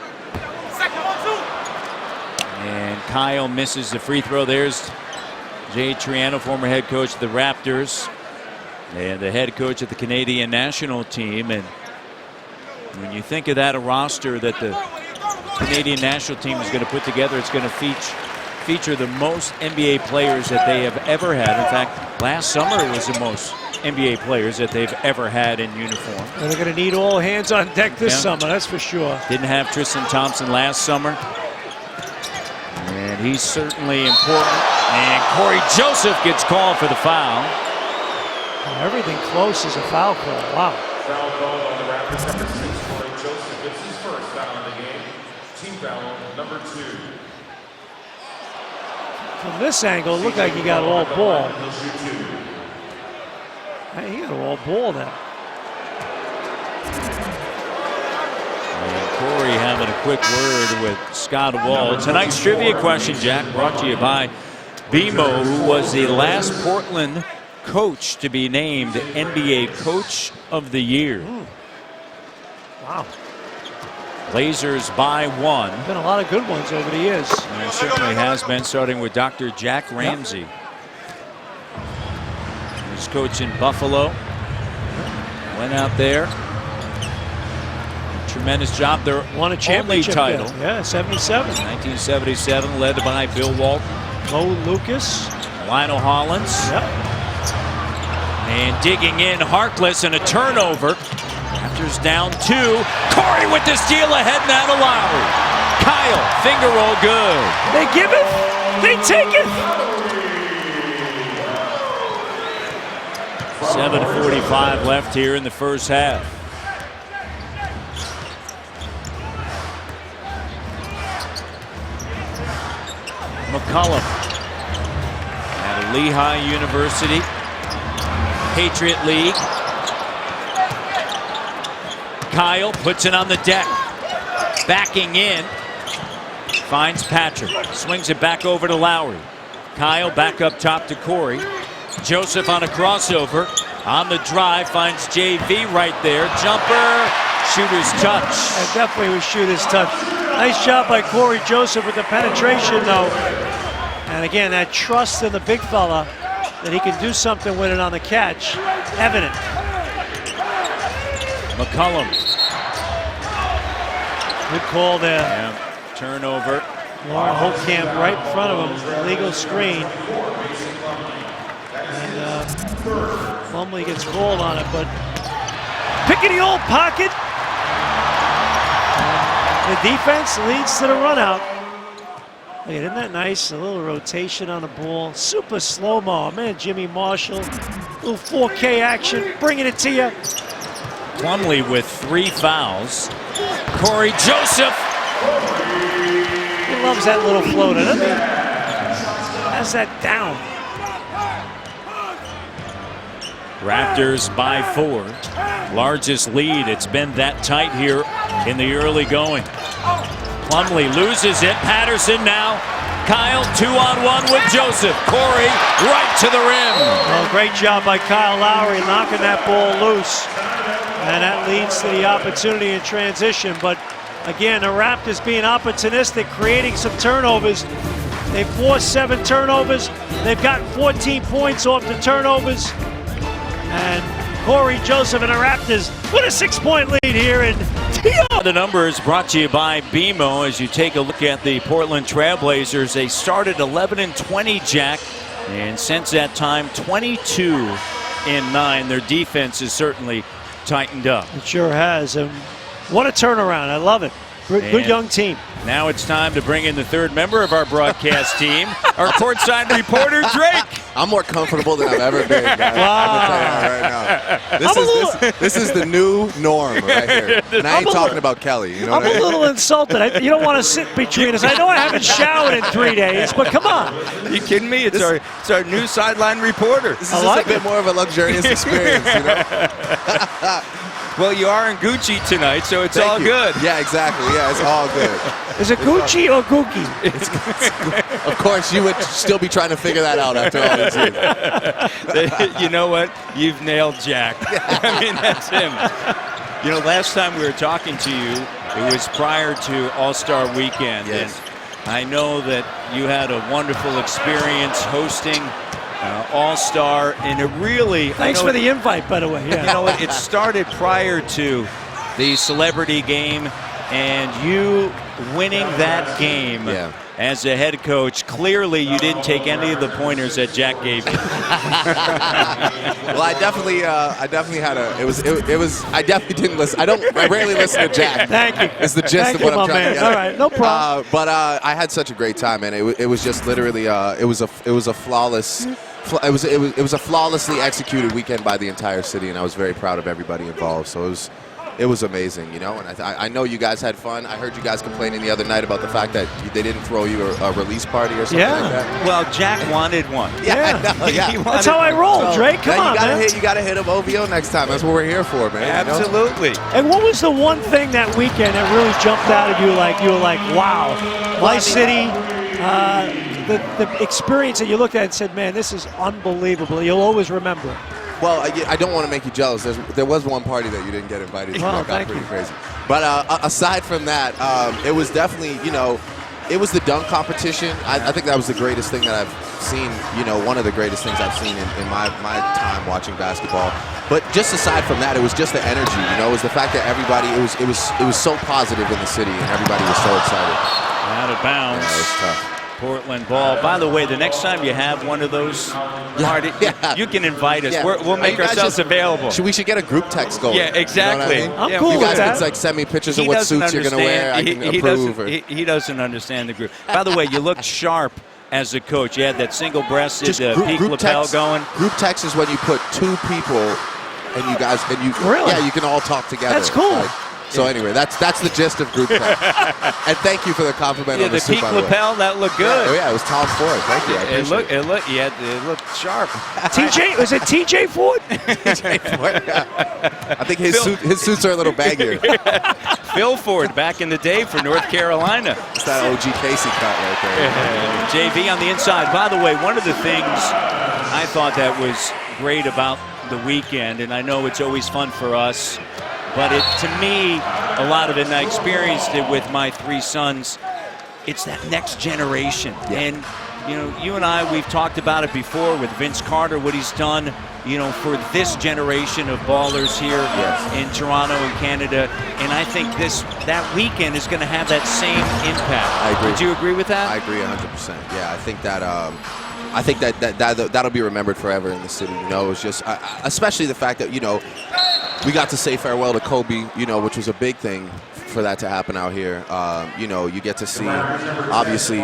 And Kyle misses the free throw. There's Jay Triano, former head coach of the Raptors and the head coach of the Canadian national team. And when you think of that, a roster that the Canadian national team is going to put together, it's going to feature the most NBA players that they have ever had. In fact, last summer it was the most NBA players that they've ever had in uniform. And they're going to need all hands on deck this summer, that's for sure. Didn't have Tristan Thompson last summer. And he's certainly important. And Corey Joseph gets called for the foul. Everything close is a foul call. Wow. Foul called on the Raptors number 6. Corey Joseph gets his first foul in the game. Team foul number 2. From this angle, it looked like he got all ball. Hey, he got all ball now. And Corey having a quick word with Scott Wall. Tonight's trivia question, Jack, brought to you by BMO, who was the last Portland coach to be named NBA Coach of the Year. Wow. Blazers by 1. Been a lot of good ones over the years. And there certainly has been, starting with Dr. Jack Ramsey. He's coach in Buffalo. Went out there. Tremendous job. Their won a championship title. Yeah, 77. 1977, led by Bill Walton. Mo Lucas. Lionel Hollins. Yep. And digging in, Harkless, and a turnover. Raptors down 2. Corey with the steal ahead now to Lowry. Kyle, finger roll good. They give it. They take it. 7:45 left here in the first half. McCollum at Lehigh University, Patriot League. Kyle puts it on the deck, backing in, finds Patrick, swings it back over to Lowry. Kyle back up top to Corey. Joseph on a crossover, on the drive, finds JV right there. Jumper, shooter's touch. That definitely was shooter's touch. Nice job by Corey Joseph with the penetration, though. And again, that trust in the big fella that he can do something with it on the catch, evident. McCollum. Good call there. Yeah. Turnover. Lauren Holtkamp right in front of him, legal screen. And Plumlee gets called on it, but pick in the old pocket. The defense leads to the run out. Look, isn't that nice? A little rotation on the ball. Super slow-mo. Man, Jimmy Marshall. Little 4K action, bringing it to you. Plumlee with 3 fouls. Corey Joseph. He loves that little floater, doesn't he? Has that down. Raptors by 4. Largest lead. It's been that tight here in the early going. Plumlee loses it. Patterson now. Kyle 2-on-1 with Joseph. Corey right to the rim. Well, great job by Kyle Lowry knocking that ball loose. And that leads to the opportunity in transition. But again, the Raptors being opportunistic, creating some turnovers. They forced 7 turnovers. They've gotten 14 points off the turnovers. And Corey Joseph and the Raptors with a 6-point lead here in T.O. The numbers brought to you by BMO. As you take a look at the Portland Trailblazers, they started 11-20, Jack. And since that time, 22-9. Their defense is certainly tightened up. It sure has. And what a turnaround. I love it. Good young team. Now it's time to bring in the third member of our broadcast team, our courtside reporter, Drake. I'm more comfortable than I've ever been, guys. Wow. I'm gonna tell you right now. This is the new norm right here. And I ain't talking about Kelly. You know I'm what I mean? a little insulted. You don't want to sit between us. I know I haven't showered in 3 days, but come on. You kidding me? It's our new sideline reporter. This is just a bit more of a luxurious experience, you know? Well, you are in Gucci tonight, so it's Thank all you. good. Yeah, exactly. Yeah, it's all good. Is it Gucci or Gookie? Of course, you would still be trying to figure that out after all these years. You know what? You've nailed Jack. I mean, that's him. You know, last time we were talking to you, it was prior to All-Star Weekend. Yes. And I know that you had a wonderful experience hosting All-Star, and it really... Thanks for the invite, by the way. Yeah. You know what? It started prior to the celebrity game, and you winning that game as a head coach. Clearly, you didn't take any of the pointers that Jack gave you. Well, I definitely had a. It was. I definitely didn't listen. I rarely listen to Jack. Thank you. It's the gist of what I'm trying to get. All right, no problem. But I had such a great time, man. It was just literally. It was a flawless. It was a flawlessly executed weekend by the entire city, and I was very proud of everybody involved. So it was amazing, you know. And I know you guys had fun. I heard you guys complaining the other night about the fact that they didn't throw you a release party or something like that. Well, Jack wanted one. Yeah. I know, yeah. That's how I roll, Drake. Come on, man. You gotta hit him OVO next time. That's what we're here for, man. Absolutely. You know? And what was the one thing that weekend that really jumped out at you? Like you were like, wow, my city. The experience that you looked at and said, man, this is unbelievable. You'll always remember it. Well, I don't want to make you jealous. There was one party that you didn't get invited to. Well, That got thank pretty you. crazy. But aside from that, it was definitely, you know, it was the dunk competition. I think that was the greatest thing that I've seen, you know, one of the greatest things I've seen in my time watching basketball. But just aside from that, it was just the energy, you know, it was the fact that everybody, it was so positive in the city and everybody was so excited. Out of bounds. Yeah, it was tough. Portland ball. By the way, the next time you have one of those parties, you can invite us. Yeah. We'll make ourselves available. We should get a group text going. Yeah, exactly. You know what I mean? I'm cool You with guys that. can like send me pictures of what suits you're going to wear. I can approve. He doesn't understand the group. By the way, you looked sharp as a coach. You had that single-breasted peak lapel text, going. Group text is when you put 2 people and you guys Really? yeah, you can all talk together. That's cool. So anyway, that's the gist of group text. And thank you for the compliment on the The suit, peak by the way. lapel, that looked good. Yeah, it was Tom Ford. Thank you. I appreciate It looked sharp. TJ, was it TJ Ford? I think his suits are a little baggier. Phil Ford back in the day for North Carolina. It's that OG Casey cut right there. JV on the inside. By the way, one of the things I thought that was great about the weekend, and I know it's always fun for us, but to me, a lot of it, and I experienced it with my 3 sons, it's that next generation. Yeah. And, you know, you and I, we've talked about it before with Vince Carter, what he's done, you know, for this generation of ballers here in Toronto and Canada. And I think that weekend is going to have that same impact. I agree. Would you agree with that? I agree 100%. Yeah, I think that I think that'll be remembered forever in the city. You know, it's just especially the fact that, you know, we got to say farewell to Kobe, you know, which was a big thing for that to happen out here. You know, you get to see, obviously,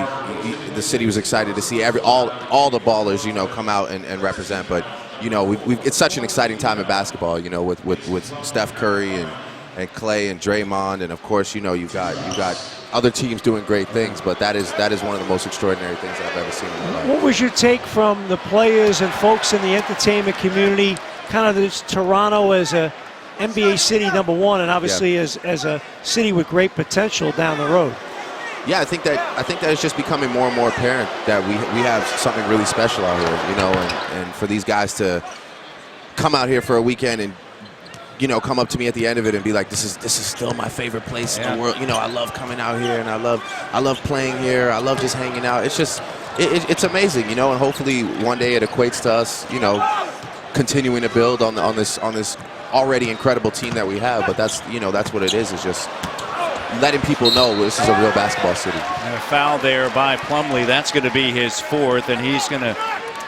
the city was excited to see all the ballers, you know, come out and represent. But, you know, it's such an exciting time in basketball, you know, with Steph Curry and Clay and Draymond, and of course, you know, you've got other teams doing great things, but that is one of the most extraordinary things that I've ever seen in my life. What was your take from the players and folks in the entertainment community, kind of this Toronto as a NBA city #1, and obviously as a city with great potential down the road? Yeah, I think that it's just becoming more and more apparent that we have something really special out here, you know, and for these guys to come out here for a weekend and, you know, come up to me at the end of it and be like, this is still my favorite place in the world. You know, I love coming out here, and I love playing here. I love just hanging out. It's just it's amazing, you know, and hopefully one day it equates to us, you know, continuing to build on this already incredible team that we have. But that's what it is just letting people know this is a real basketball city. And a foul there by Plumlee. That's going to be his 4th, and he's going to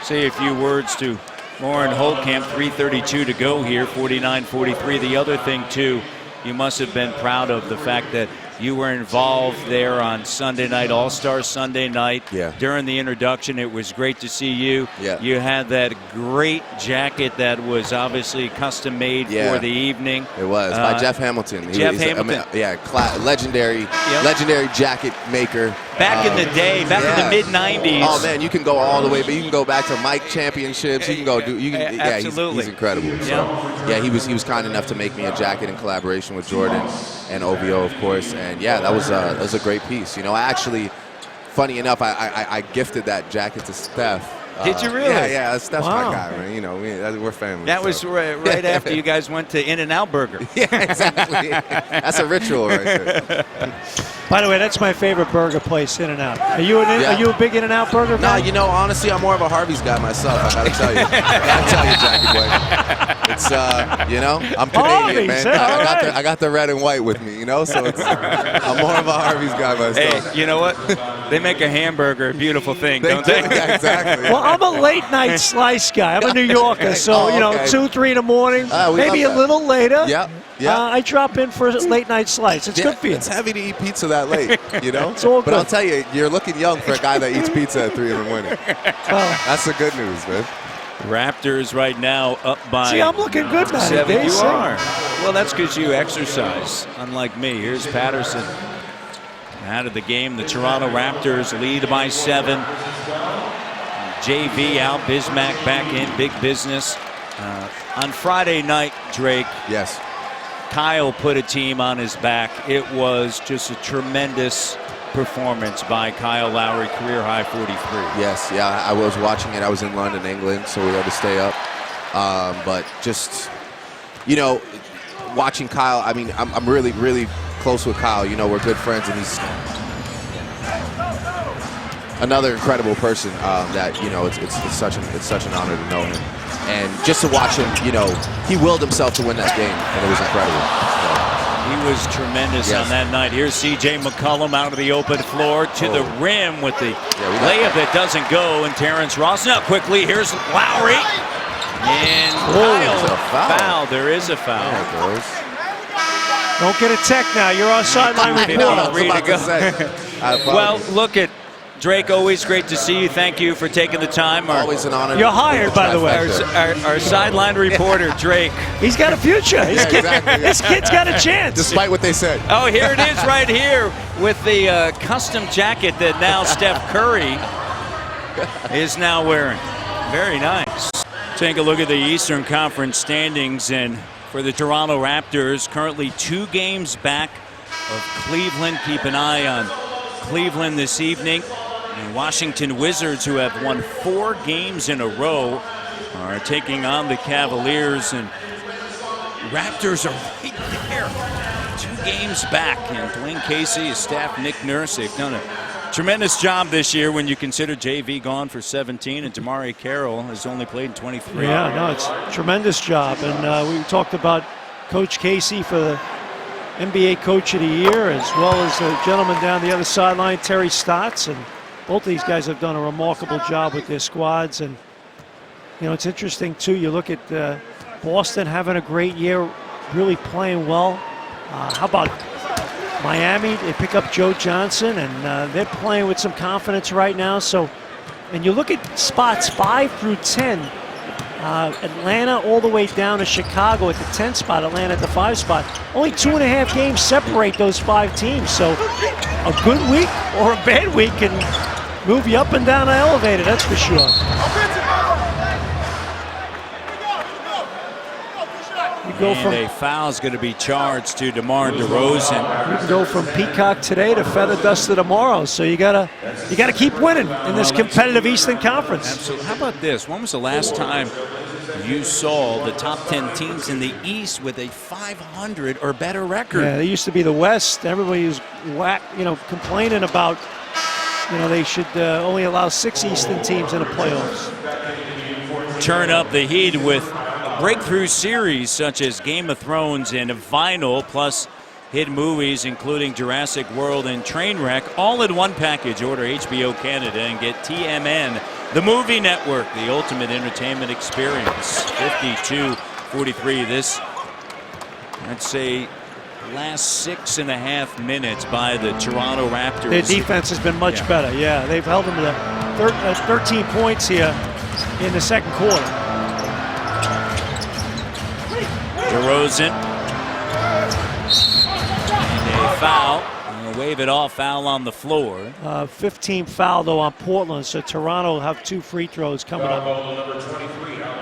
say a few words to Lauren Holtkamp. 3:32 to go here, 49-43. The other thing, too, you must have been proud of the fact that you were involved there on Sunday night, All-Star Sunday night. Yeah. During the introduction, it was great to see you. Yeah. You had that great jacket that was obviously custom made for the evening. It was by Jeff Hamilton. Hamilton. Legendary jacket maker. Back in the day, back in the mid-90s. Oh man, you can go all the way, but you can go back to Mike Championships. You can go do. Absolutely. He's incredible. So, yeah, he was kind enough to make me a jacket in collaboration with Jordan and OVO, of course. And yeah, that was a great piece. You know, I actually, funny enough, I gifted that jacket to Steph. Did you really? Yeah, Steph's my guy, man. You know, we're family. That was right after you guys went to In-N-Out Burger. Yeah, exactly. That's a ritual right there. By the way, that's my favorite burger place, In-N-Out. Are you a big In-N-Out burger No, fan? you know, honestly, I'm more of a Harvey's guy myself. I gotta tell you. Jackie boy. It's you know, I'm Canadian, Harvey's, man. I got the red and white with me, you know. So I'm more of a Harvey's guy myself. Hey, you know what? They make a hamburger a beautiful thing, don't they? Yeah, exactly. Well, I'm a late night slice guy. I'm a New Yorker, so you know, 2, 3 in the morning, maybe a little later. Yeah. I drop in for a late night slice. It's good for you. It's heavy to eat pizza that late, you know. It's all but good. I'll tell you, you're looking young for a guy that eats pizza at 3 in the morning. Well, That's the good news, man. Raptors right now up by see, I'm looking good, man. 7. You are. Well, that's because you exercise, unlike me. Here's Patterson out of the game. The Toronto Raptors lead by 7. JV out, Bismack back in, big business. On Friday night, Drake. Yes. Kyle put a team on his back. It was just a tremendous performance by Kyle Lowry, career high 43. Yes, yeah, I was watching it. I was in London, England, so we had to stay up. But just, you know, watching Kyle, I mean, I'm really, really close with Kyle. You know, we're good friends, and he's another incredible person that, you know, it's such an honor to know him. And just to watch him, you know, he willed himself to win that game, and it was incredible. He was tremendous on that night. Here's C.J. McCollum out of the open floor to the rim with the layup that doesn't go, and Terrence Ross. Now quickly, here's Lowry. And Kyle foul. There is a foul. There it goes. Don't get a tech now. You're our sideline reporter. Ready to go. Well, look at Drake, always great to see you. Thank you for taking the time. Always an honor. You're hired, by the way. Our sideline reporter, Drake. He's got a future. This kid's got a chance. Despite what they said. Oh, here it is right here with the custom jacket that now Steph Curry is now wearing. Very nice. Take a look at the Eastern Conference standings, and for the Toronto Raptors, currently 2 games back of Cleveland. Keep an eye on Cleveland this evening. And Washington Wizards, who have won 4 games in a row, are taking on the Cavaliers, and Raptors are right there, 2 games back. And Dwayne Casey, his staff, Nick Nurse, they've done a tremendous job this year when you consider JV gone for 17 and Damari Carroll has only played in 23. Yeah, no, it's a tremendous job. And we talked about Coach Casey for the NBA Coach of the Year, as well as the gentleman down the other sideline, Terry Stotts. And both of these guys have done a remarkable job with their squads. And, you know, it's interesting, too. You look at Boston having a great year, really playing well. How about Miami? They pick up Joe Johnson, and they're playing with some confidence right now. So, and you look at spots 5 through 10. Atlanta all the way down to Chicago at the 10 spot, Atlanta at the 5 spot. Only 2.5 games separate those 5 teams. So a good week or a bad week can move you up and down the elevator, that's for sure. And a foul's going to be charged to DeMar DeRozan. You can go from peacock today to feather duster tomorrow. So you gotta keep winning in this competitive Eastern Conference. Absolutely. How about this? When was the last time you saw the top 10 teams in the East with a 500 or better record? Yeah, they used to be the West. Everybody was complaining about, they should only allow 6 Eastern teams in the playoffs. Turn up the heat with breakthrough series such as Game of Thrones and Vinyl, plus hit movies including Jurassic World and Trainwreck, all in one package. Order HBO Canada and get TMN, the movie network, the ultimate entertainment experience. 52-43. This, I'd say, last 6.5 minutes by the Toronto Raptors. Their defense has been much better. Yeah, they've held them to 13 points here in the second quarter. DeRozan. And a foul. Wave it off, foul on the floor. 15 foul, though, on Portland, so Toronto will have 2 free throws coming up.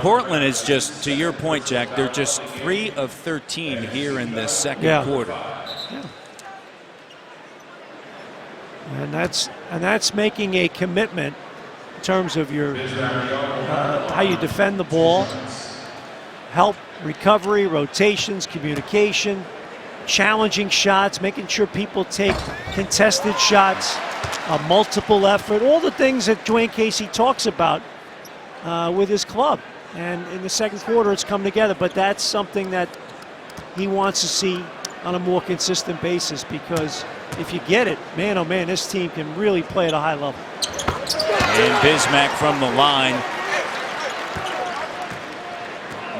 Portland is just, to your point, Jack, they're just 3 of 13 here in this second quarter. Yeah. And that's making a commitment in terms of your how you defend the ball, help recovery, rotations, communication, challenging shots, making sure people take contested shots, multiple effort, all the things that Dwayne Casey talks about with his club. And in the second quarter, it's come together. But that's something that he wants to see on a more consistent basis, because if you get it, man, oh man, this team can really play at a high level. And Bismack from the line.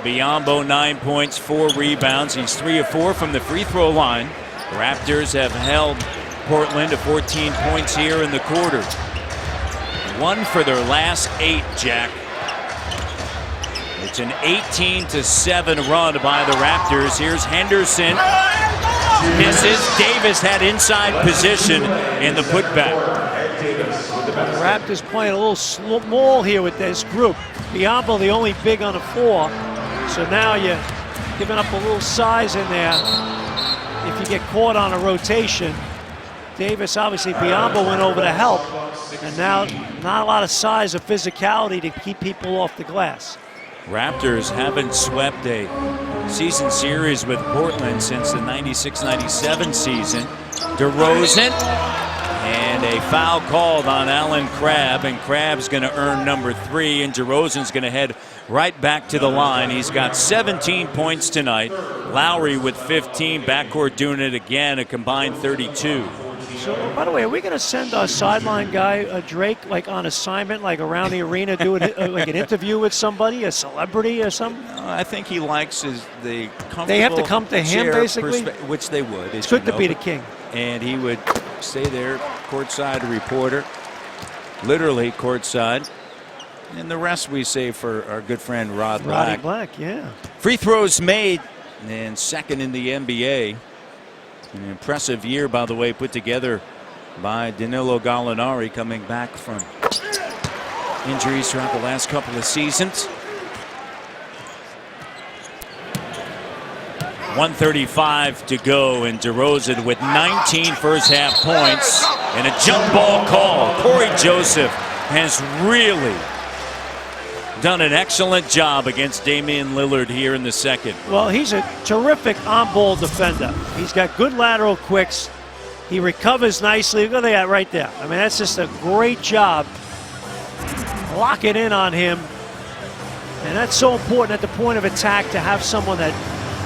Biombo 9 points, 4 rebounds. He's 3 of 4 from the free throw line. The Raptors have held Portland to 14 points here in the quarter. 1 for their last 8, Jack. It's an 18-7 run by the Raptors. Here's Henderson. Misses. Davis had inside position in the putback. The Raptors playing a little small here with this group. Biombo the only big on the floor. So now you're giving up a little size in there if you get caught on a rotation. Davis, obviously, Biombo went over to help. And now not a lot of size or physicality to keep people off the glass. Raptors haven't swept a season series with Portland since the 96-97 season. DeRozan. And a foul called on Allen Crabbe, and Crabbe's going to earn number 3, and DeRozan's going to head right back to the line. He's got 17 points tonight. Lowry with 15, backcourt doing it again, a combined 32. So, by the way, are we going to send our sideline guy, Drake, like on assignment, like around the arena, doing like an interview with somebody, a celebrity or something? I think he likes the comfortable. They have to come to him, basically? Which they would. It's good to be the king. And he would stay there, courtside reporter, literally courtside. And the rest we save for our good friend Rod Black. Roddy Black, yeah. Free throws made, and second in the NBA. An impressive year, by the way, put together by Danilo Gallinari, coming back from injuries throughout the last couple of seasons. 1:35 to go, and DeRozan with 19 first half points and a jump ball call. Corey Joseph has really done an excellent job against Damian Lillard here in the second. Well, he's a terrific on-ball defender. He's got good lateral quicks. He recovers nicely. Look at that right there. I mean, that's just a great job. Lock it in on him. And that's so important at the point of attack to have someone that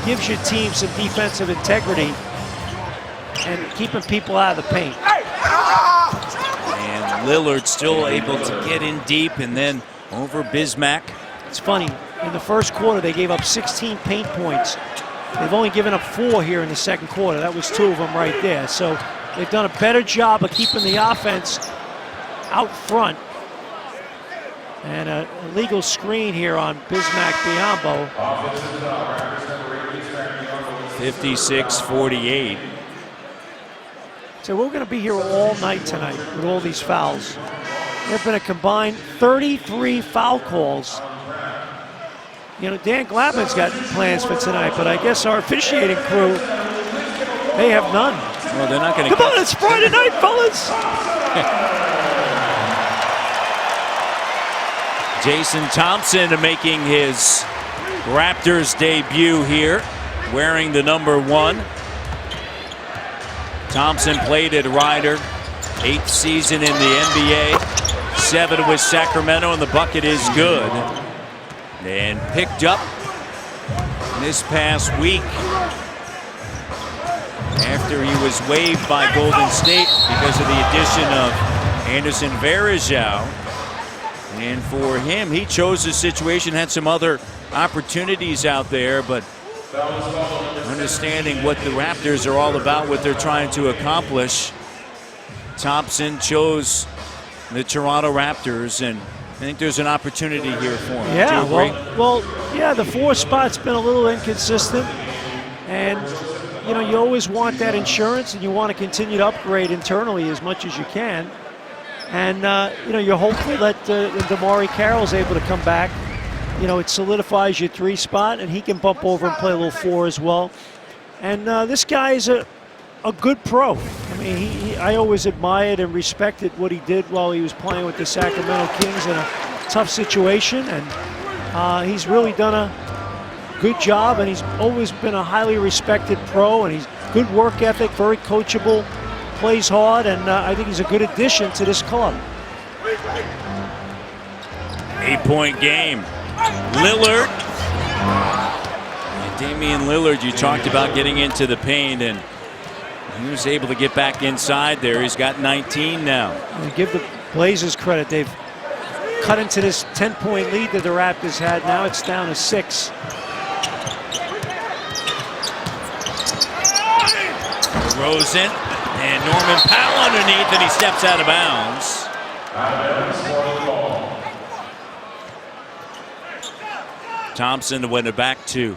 gives your team some defensive integrity and keeping people out of the paint. And Lillard still able to get in deep, and then over Bismack. It's funny, in the first quarter they gave up 16 paint points. They've only given up 4 here in the second quarter. That was 2 of them right there. So they've done a better job of keeping the offense out front. And a illegal screen here on Bismack Biyombo. 56-48. So we're going to be here all night tonight with all these fouls. There have been a combined 33 foul calls. You know, Dan Glavman's got plans for tonight, but I guess our officiating crew, they have none. Well, they're not going to. Come on, it's Friday night, fellas. Jason Thompson making his Raptors debut here, wearing the number 1. Thompson played at Ryder, 8th season in the NBA, 7 with Sacramento, and the bucket is good. And picked up this past week after he was waived by Golden State because of the addition of Anderson Varejao. And for him, he chose the situation, had some other opportunities out there, but understanding what the Raptors are all about, what they're trying to accomplish, Thompson chose the Toronto Raptors, and I think there's an opportunity here for him. Yeah, yeah, the 4 spot's been a little inconsistent, and you know, you always want that insurance, and you want to continue to upgrade internally as much as you can. And you know, you're hopeful that Damari Carroll's able to come back. You know, it solidifies your 3 spot, and he can bump over and play a little 4 as well. And this guy is a good pro. I mean, I always admired and respected what he did while he was playing with the Sacramento Kings in a tough situation, and he's really done a good job, and he's always been a highly respected pro, and he's good work ethic, very coachable, plays hard, and I think he's a good addition to this club. 8-point game. Lillard. And Damian Lillard, you talked about getting into the paint, and he was able to get back inside there. He's got 19 now. And give the Blazers credit. They've cut into this 10-point lead that the Raptors had. Now it's down to 6. DeRozan and Norman Powell underneath, and he steps out of bounds. Thompson went back to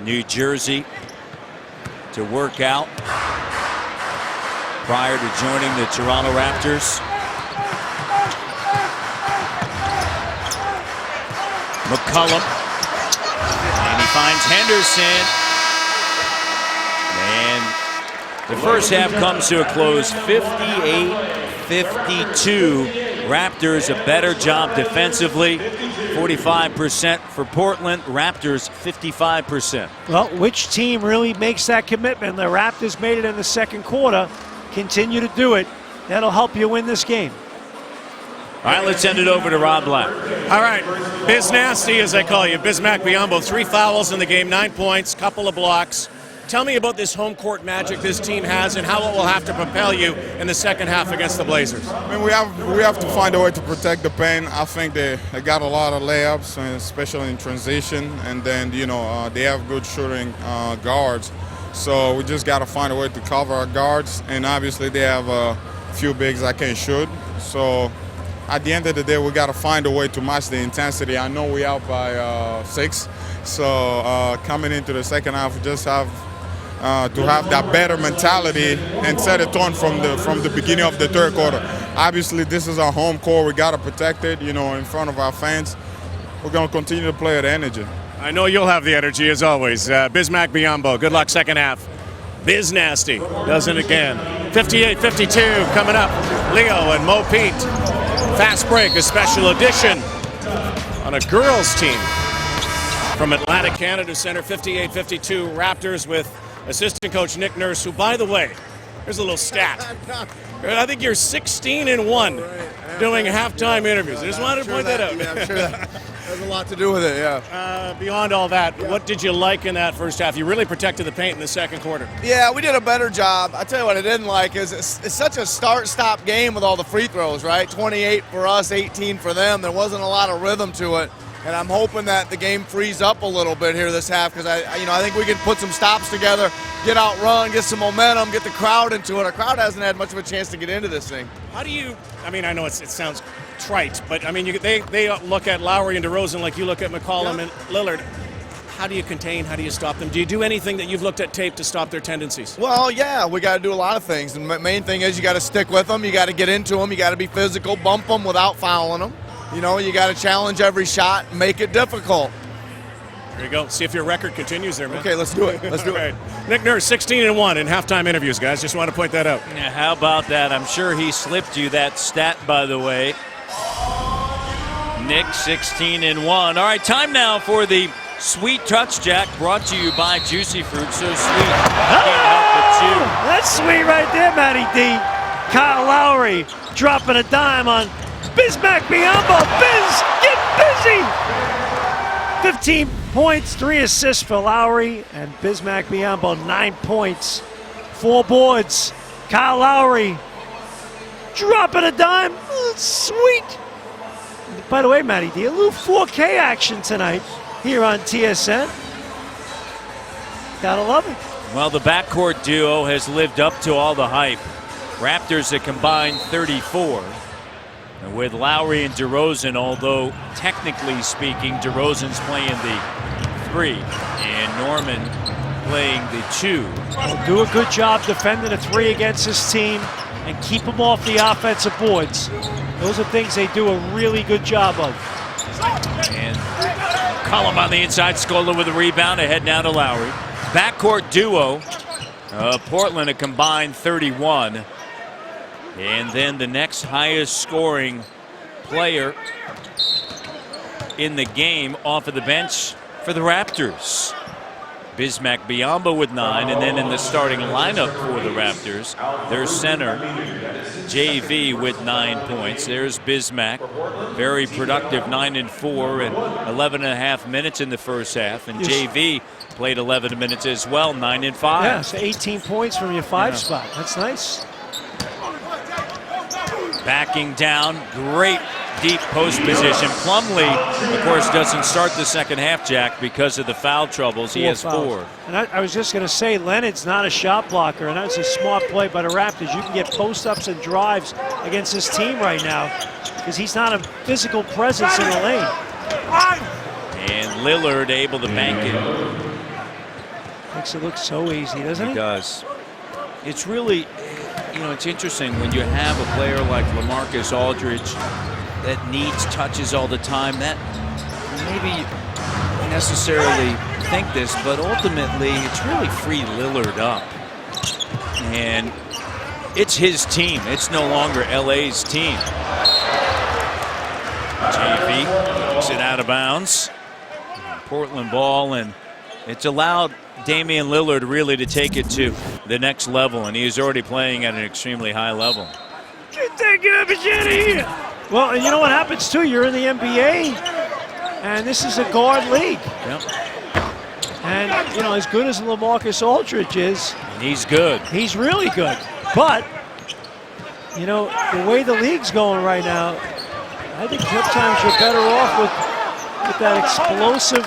New Jersey to work out prior to joining the Toronto Raptors. McCollum, and he finds Henderson, and the first half comes to a close, 58-52. Raptors a better job defensively, 45% for Portland, Raptors 55%. Well, which team really makes that commitment? The Raptors made it in the second quarter. Continue to do it. That'll help you win this game. All right, let's send it over to Rob Black. All right, Biz Nasty, as I call you, Bismack Biyombo, 3 fouls in the game, 9 points, couple of blocks. Tell me about this home court magic this team has and how it will have to propel you in the second half against the Blazers. I mean, we have to find a way to protect the paint. I think they got a lot of layups, especially in transition, and then they have good shooting guards. So we just got to find a way to cover our guards, and obviously they have a few bigs that can shoot. So at the end of the day, we got to find a way to match the intensity. I know we're out by 6, so coming into the second half, we just have to have that better mentality and set a tone from the beginning of the third quarter. Obviously, this is our home court. We got to protect it, in front of our fans. We're going to continue to play with energy. I know you'll have the energy as always. Bismack Biyombo, good luck second half. Biz Nasty does it again. 58-52 coming up. Leo and Mo Pete. Fast break, a special edition on a girls team from Atlantic Canada Center. 58-52 Raptors with assistant coach Nick Nurse, who, by the way, here's a little stat. I think you're 16-1 doing halftime interviews. I just wanted to point that out. Yeah, I'm sure has a lot to do with it, yeah. Beyond all that, what did you like in that first half? You really protected the paint in the second quarter. Yeah, we did a better job. I tell you what I didn't like is it's such a start-stop game with all the free throws, right? 28 for us, 18 for them. There wasn't a lot of rhythm to it. And I'm hoping that the game frees up a little bit here this half because I think we can put some stops together, get out run, get some momentum, get the crowd into it. Our crowd hasn't had much of a chance to get into this thing. How do you? I mean, I know it sounds trite, but I mean, they look at Lowry and DeRozan like you look at McCollum and Lillard. How do you contain? How do you stop them? Do you do anything that you've looked at tape to stop their tendencies? Well, yeah, we got to do a lot of things. The main thing is you got to stick with them. You got to get into them. You got to be physical, bump them without fouling them. You know, you got to challenge every shot, make it difficult. There you go. See if your record continues there, man. Okay, let's do it. Let's do it. Nick Nurse, 16-1 in halftime interviews, guys. Just want to point that out. Yeah, how about that? I'm sure he slipped you that stat, by the way. Nick, 16-1. All right, time now for the Sweet Touch Jack, brought to you by Juicy Fruit. So sweet, can't help but chew. That's sweet right there, Matty D. Kyle Lowry dropping a dime on Bismack Biyombo. Biz, get busy! 15 points, 3 assists for Lowry, and Bismack Biyombo 9 points, 4 boards. Kyle Lowry dropping a dime. Sweet. By the way, Matty D, a little 4K action tonight here on TSN. Gotta love it. Well, the backcourt duo has lived up to all the hype. Raptors a combined 34. And with Lowry and DeRozan, although technically speaking, DeRozan's playing the 3 and Norman playing the 2. He'll do a good job defending a 3 against his team and keep them off the offensive boards. Those are things they do a really good job of. And Cullum on the inside, Scola with a rebound, ahead now to Lowry. Backcourt duo, Portland a combined 31. And then the next highest scoring player in the game off of the bench for the Raptors. Bismack Biyombo with 9, and then in the starting lineup for the Raptors, their center, JV with 9 points. There's Bismack, very productive, 9 and 4, and 11.5 minutes in the first half. And JV played 11 minutes as well, 9 and 5. Yeah, so 18 points from your 5 spot. That's nice. Backing down, great deep post position. Plumlee, of course, doesn't start the second half, Jack, because of the foul troubles. He has 4. And I was just going to say, Leonard's not a shot blocker, and that's a smart play by the Raptors. You can get post-ups and drives against this team right now because he's not a physical presence in the lane. And Lillard able to bank it. Makes it look so easy, doesn't he? He does. It's really, it's interesting when you have a player like LaMarcus Aldridge that needs touches all the time. That maybe you necessarily think this, but ultimately it's really freed Lillard up. And it's his team. It's no longer LA's team. JV takes it out of bounds. Portland ball, and it's allowed Damian Lillard really to take it to the next level, and he is already playing at an extremely high level. Get that garbage out of here! Well, and you know what happens too? You're in the NBA, and this is a guard league. Yep. And as good as LaMarcus Aldridge is, and he's good. He's really good. But the way the league's going right now, I think sometimes you're better off with that explosive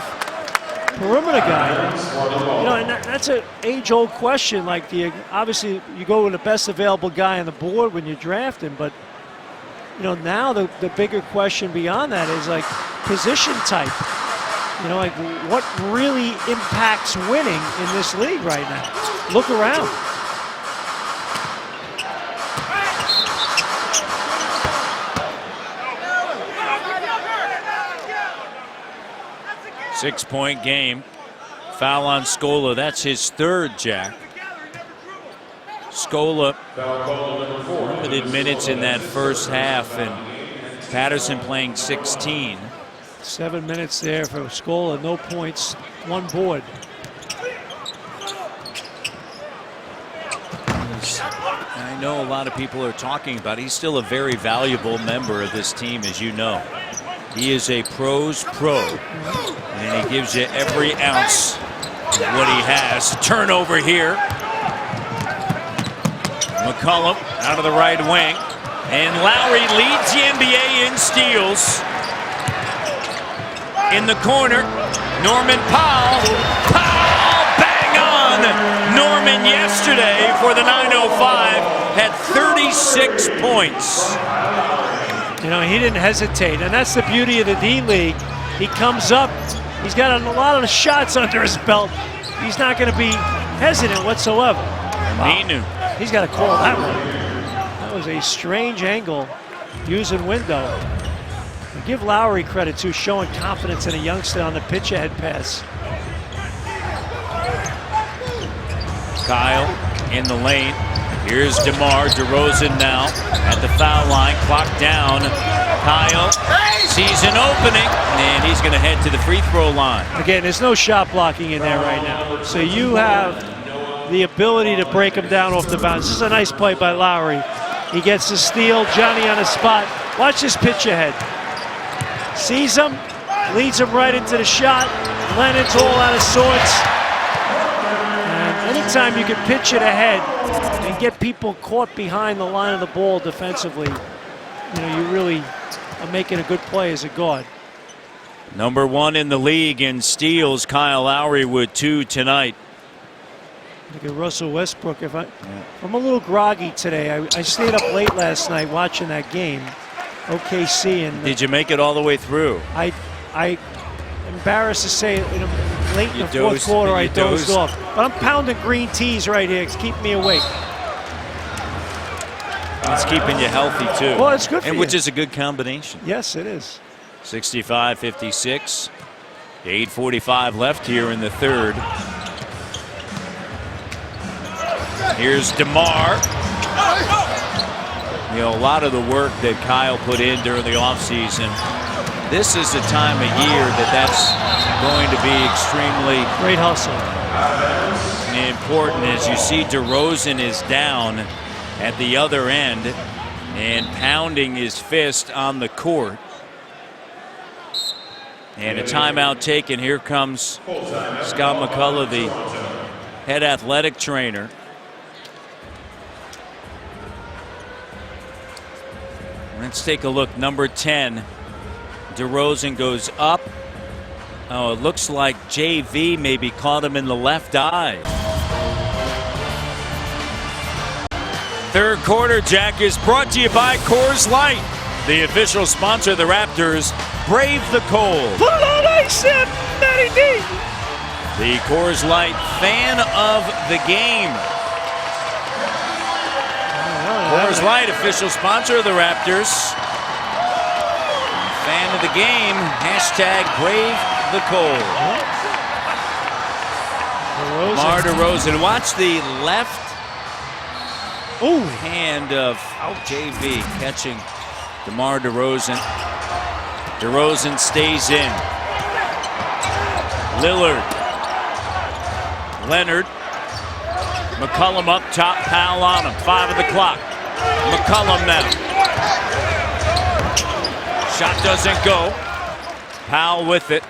perimeter guy. And that's an age-old question. Like, obviously you go with the best available guy on the board when you're drafting, but now the bigger question beyond that is like position type. Like what really impacts winning in this league right now? Look around. Six-point game. Foul on Scola. That's his 3rd, Jack. Scola limited minutes in that first half, and Patterson playing 16. 7 minutes there for Scola. No points, 1 board. I know a lot of people are talking about it. He's still a very valuable member of this team, as you know. He is a pro's pro, and he gives you every ounce of what he has. Turnover here. McCollum out of the right wing. And Lowry leads the NBA in steals. In the corner, Norman Powell. Powell, bang on! Norman yesterday for the 905 had 36 points. You know, he didn't hesitate, and that's the beauty of the D-League. He comes up, he's got a lot of shots under his belt. He's not going to be hesitant whatsoever. Minu. He's got to call that one. That was a strange angle using window. And give Lowry credit too, showing confidence in a youngster on the pitch ahead pass. Kyle in the lane. Here's DeMar DeRozan now at the foul line. Clock down. Kyle sees an opening, and he's going to head to the free throw line. Again, there's no shot blocking in there right now. So you have the ability to break him down off the bounce. This is a nice play by Lowry. He gets the steal. Johnny on the spot. Watch this pitch ahead. Sees him, leads him right into the shot. Leonard's all out of sorts. And anytime you can pitch it ahead and get people caught behind the line of the ball defensively, you know, you really are making a good play as a guard. Number 1 in the league in steals, Kyle Lowry with 2 tonight. Look at Russell Westbrook. I'm a little groggy today. I stayed up late last night watching that game, OKC. And did you make it all the way through? I embarrassed to say, late in the fourth quarter, I dozed off. But I'm pounding green teas right here. It's keeping me awake. It's keeping you healthy too. Well, it's good for you. Which is a good combination. Yes, it is. 65-56. 8:45 left here in the third. Here's DeMar. You know, a lot of the work that Kyle put in during the offseason, this is the time of year that's going to be extremely great hustle. Important as you see DeRozan is down at the other end and pounding his fist on the court. And a timeout taken. Here comes Scott McCullough, the head athletic trainer. Let's take a look. Number 10, DeRozan goes up. Oh, it looks like JV maybe caught him in the left eye. Third quarter, Jack, is brought to you by Coors Light, the official sponsor of the Raptors. Brave the cold. Put it on ice, Sam. Matty D. The Coors Light fan of the game. Coors Light, official sponsor of the Raptors. Fan of the game, hashtag Brave the Cold. DeMar DeRozan. Watch the left hand of JV catching DeMar DeRozan. DeRozan stays in. Lillard. Leonard. McCollum up top, Powell on him. 5 of the clock. McCollum now. Shot doesn't go. Powell with it.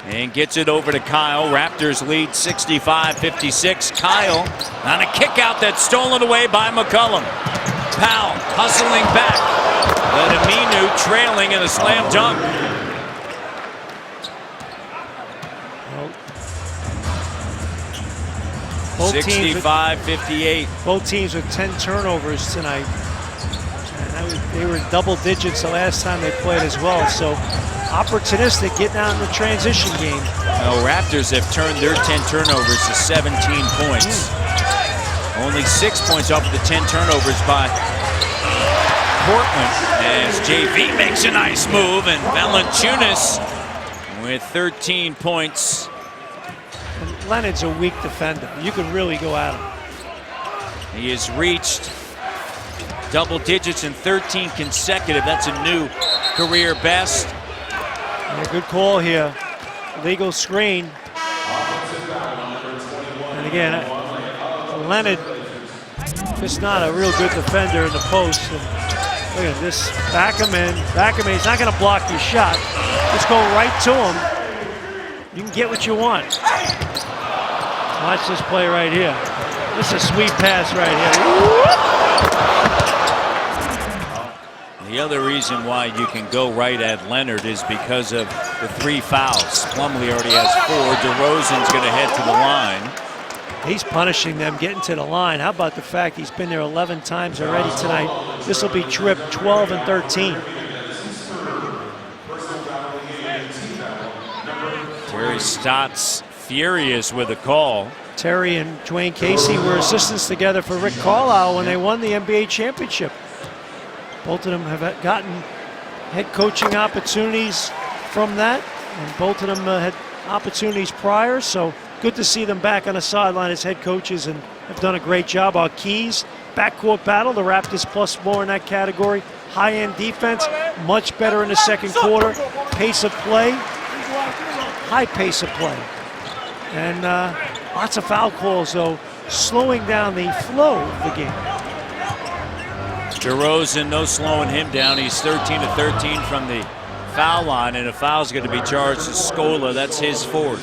And gets it over to Kyle. Raptors lead 65-56. Kyle on a kick out that's stolen away by McCollum. Powell hustling back. But Aminu trailing in a slam dunk. 65-58. Both teams with 10 turnovers tonight. They were double digits the last time they played as well. So opportunistic getting out in the transition game. Now, Raptors have turned their 10 turnovers to 17 points. Only 6 points off of the 10 turnovers by Portland. As JV makes a nice move, and Valanciunas with 13 points. And Leonard's a weak defender. You can really go at him. He has reached double digits in 13 consecutive. That's a new career best. And a good call here. Legal screen. And again, Leonard just not a real good defender in the post. And Look at this. Back him in. He's not going to block your shot. Just go right to him. You can get what you want. Watch this play right here. This is a sweet pass right here. The other reason why you can go right at Leonard is because of the 3 fouls. Plumlee already has 4. DeRozan's going to head to the line. He's punishing them, getting to the line. How about the fact he's been there 11 times already tonight? This will be trip 12 and 13. Terry Stotts furious with a call. Terry and Dwayne Casey were assistants together for Rick Carlisle when they won the NBA championship. Both of them have gotten head coaching opportunities from that, and both of them had opportunities prior, so good to see them back on the sideline as head coaches and have done a great job. Our keys, backcourt battle, the Raptors plus more in that category. High-end defense, much better in the second quarter. Pace of play, high pace of play. And lots of foul calls, though, slowing down the flow of the game. DeRozan, no slowing him down. He's 13 of 13 from the foul line, and a foul's going to be charged to Scola. That's his 4th.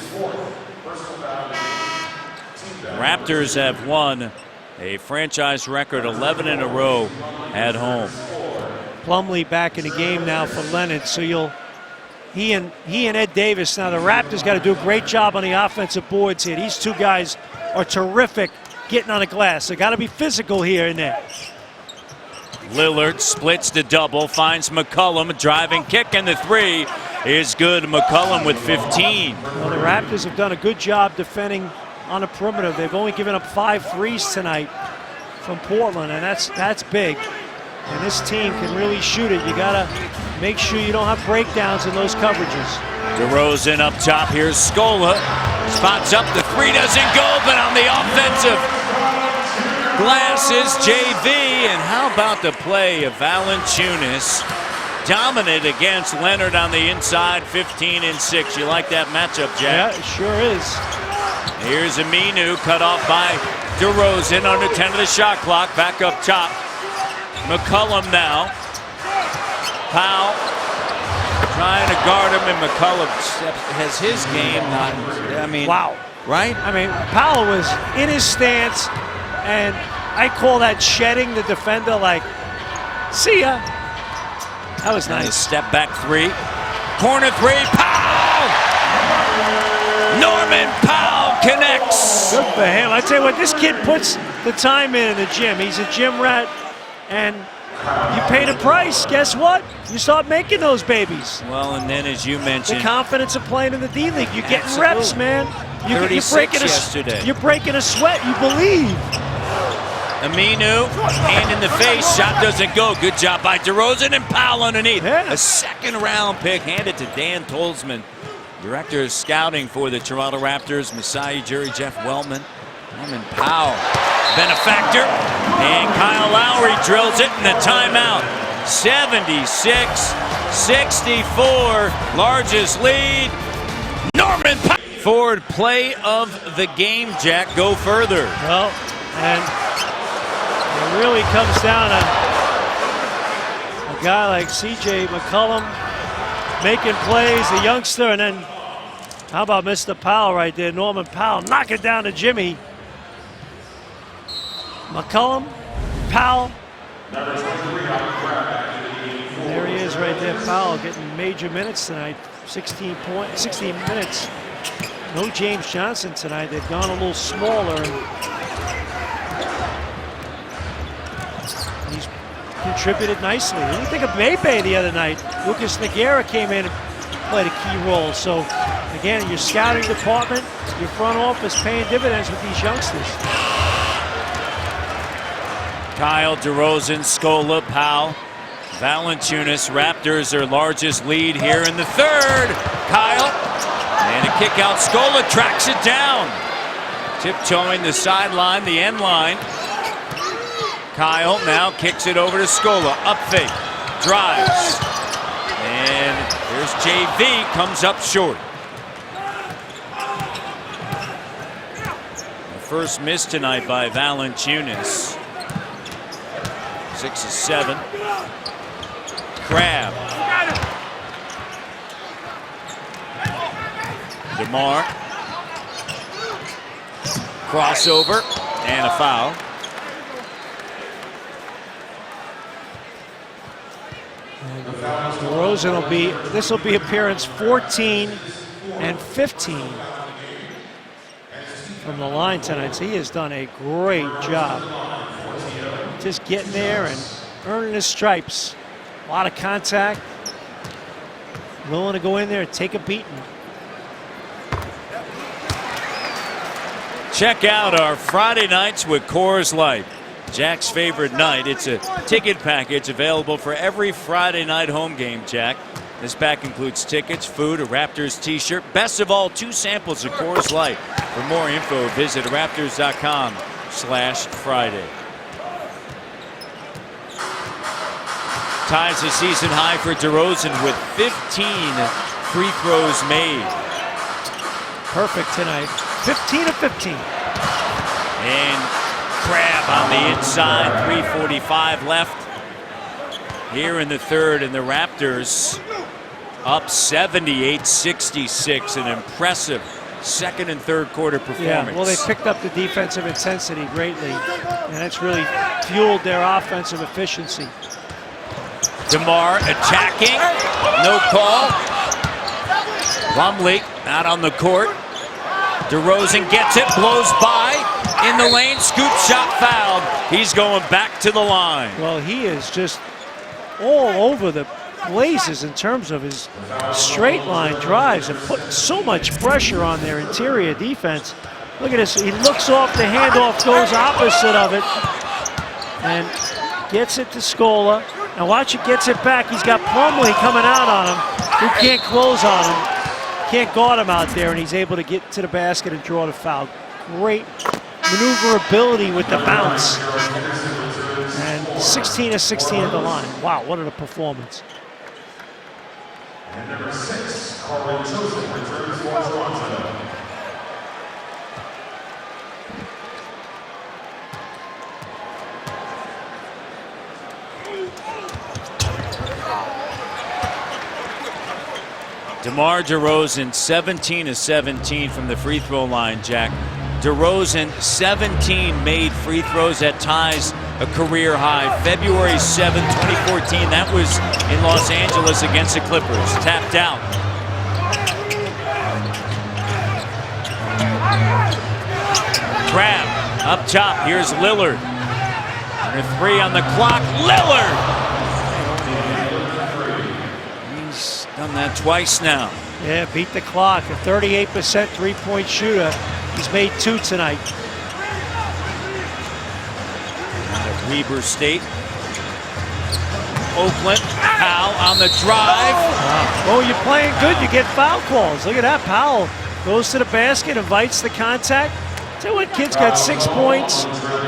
Raptors have won a franchise record 11 in a row at home. Plumlee back in the game now for Leonard, so he and Ed Davis. Now the Raptors got to do a great job on the offensive boards here. These two guys are terrific getting on the glass. They got to be physical here and there. Lillard splits the double, finds McCollum, driving kick, and the 3 is good. McCollum with 15. Well, the Raptors have done a good job defending on the perimeter. They've only given up 5 threes tonight from Portland, and that's big. And this team can really shoot it. You gotta make sure you don't have breakdowns in those coverages. DeRozan up top. Here's Scola. Spots up. The 3 doesn't go, but on the offensive glass is JV. And how about the play of Valanciunas? Dominant against Leonard on the inside, 15 and 6. You like that matchup, Jack? Yeah, it sure is. Here's Aminu, cut off by DeRozan, under 10 of the shot clock, back up top. McCollum now. Powell trying to guard him, and McCollum has his game not, I mean, wow. Right? I mean, Powell was in his stance, and I call that shedding the defender, like, see ya. That was nice. Step back 3. Corner 3, Powell! Norman Powell connects. Good for him. I tell you what, this kid puts the time in the gym. He's a gym rat, and you pay the price. Guess what? You start making those babies. Well, and then as you mentioned, the confidence of playing in the D-League. You're getting reps, man. You're breaking a sweat. You believe. Aminu, hand in the face, shot doesn't go. Good job by DeRozan, and Powell underneath. Yeah. A second-round pick handed to Dan Tolzman, director of scouting for the Toronto Raptors. Masai Ujiri, Jeff Wellman, Norman Powell, benefactor, and Kyle Lowry drills it in the timeout. 76-64, largest lead. Norman Powell. Forward play of the game, Jack. Go further. Well, and it really comes down to a guy like C.J. McCollum making plays, the youngster, and then how about Mr. Powell right there, Norman Powell, knock it down to Jimmy. McCollum, Powell. There he is right there, Powell getting major minutes tonight, 16 minutes. No James Johnson tonight. They've gone a little smaller. And he's contributed nicely. What do you think of Bebe the other night? Lucas Nogueira came in and played a key role. So, again, your scouting department, your front office paying dividends with these youngsters. Kyle, DeRozan, Scola, Powell, Valanciunas. Raptors their largest lead here in the 3rd. Kyle, and a kick out. Scola tracks it down. Tiptoeing the sideline, the end line. Kyle now kicks it over to Scola. Up fake, drives. And there's JV, comes up short. The first miss tonight by Valanciunas. 6 of 7. Crab. DeMar. Crossover and a foul. DeRozan will be, this will be appearance 14 and 15 from the line tonight. So he has done a great job just getting there and earning his stripes. A lot of contact, willing to go in there and take a beating. Check out our Friday nights with Coors Light, Jack's favorite night. It's a ticket package available for every Friday night home game, Jack. This pack includes tickets, food, a Raptors t-shirt. Best of all, 2 samples of Coors Light. For more info, visit Raptors.com/Friday. Ties the season high for DeRozan with 15 free throws made. Perfect tonight. 15 of 15. And Crab on the inside, 3:45 left here in the third, and the Raptors up 78-66, an impressive second and third quarter performance. Yeah, well, they picked up the defensive intensity greatly, and that's really fueled their offensive efficiency. DeMar attacking, no call. Plumlee out on the court. DeRozan gets it, blows by, in the lane, scoop shot fouled. He's going back to the line. Well, he is just all over the places in terms of his straight line drives and putting so much pressure on their interior defense. Look at this, he looks off the handoff, goes opposite of it, and gets it to Scola. Now watch, it gets it back. He's got Plumlee coming out on him, who can't close on him. Can't guard him out there, and he's able to get to the basket and draw the foul. Great maneuverability with the bounce. And 16 of 16 at the line. Wow, what a performance. And number 6, Carl Joseph returns for Toronto. DeMar DeRozan, 17 of 17 from the free throw line, Jack. DeRozan, 17 made free throws. That ties a career high. February 7, 2014, that was in Los Angeles against the Clippers. Tapped out. Crab up top. Here's Lillard. And a 3 on the clock. Lillard! Done that twice now. Yeah, beat the clock. A 38% three-point shooter. He's made 2 tonight. Out of Weber State. Oakland, Powell on the drive. Oh, you're playing good, you get foul calls. Look at that, Powell goes to the basket, invites the contact. Tell you what, kid's got 6 points,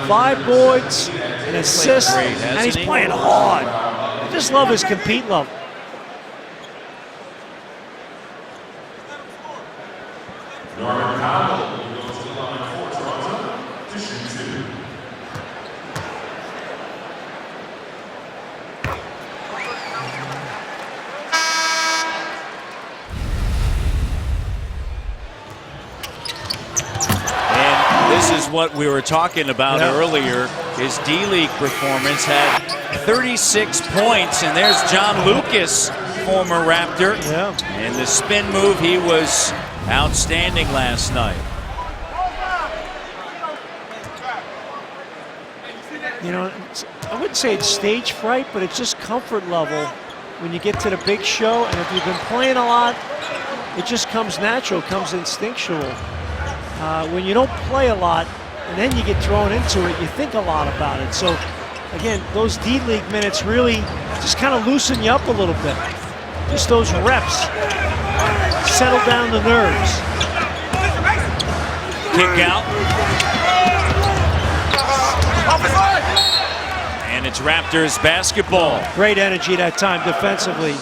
5 boards, an assist, and he's playing hard. I just love his compete level. Norman Powell will go to the line for Toronto to shoot 2. And this is what we were talking about earlier. His D-League performance had 36 points, and there's John Lucas, former Raptor. Yeah. And the spin move, he was outstanding last night. You know, I wouldn't say it's stage fright, but it's just comfort level when you get to the big show. And if you've been playing a lot, it just comes natural, comes instinctual. When you don't play a lot and then you get thrown into it, you think a lot about it. So, again, those D-League minutes really just kind of loosen you up a little bit. Just those reps. Settle down the nerves. Kick out. And it's Raptors basketball. Great energy that time defensively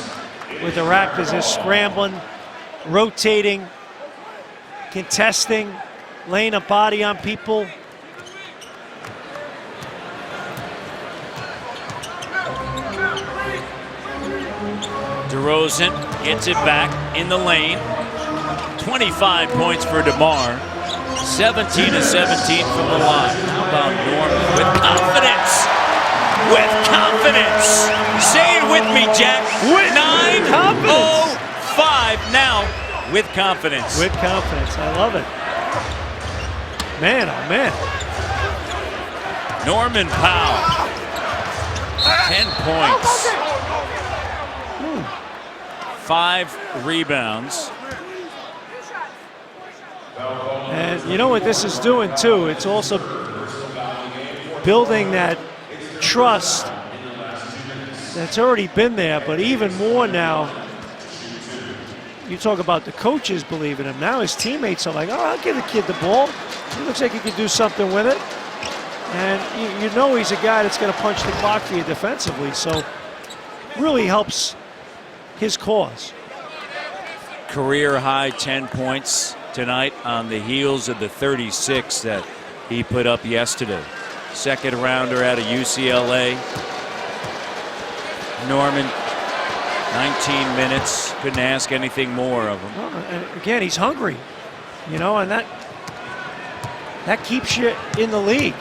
with the Raptors. They're scrambling, rotating, contesting, laying a body on people. DeRozan gets it back in the lane. 25 points for DeMar. 17 of 17 from the line. How about Norman with confidence? With confidence. Say it with me, Jack. 9-0-5 now with confidence. With confidence. I love it. Man, oh man. Norman Powell. 10 points. 5 rebounds. And you know what this is doing too? It's also building that trust that's already been there, but even more now. You talk about the coaches believing him. Now his teammates are like, oh, I'll give the kid the ball. He looks like he could do something with it. And you know he's a guy that's going to punch the clock for you defensively. So really helps his cause. Career high 10 points tonight on the heels of the 36 that he put up yesterday. Second rounder out of UCLA. Norman, 19 minutes. Couldn't ask anything more of him. Well, and again, he's hungry, you know, and that keeps you in the league,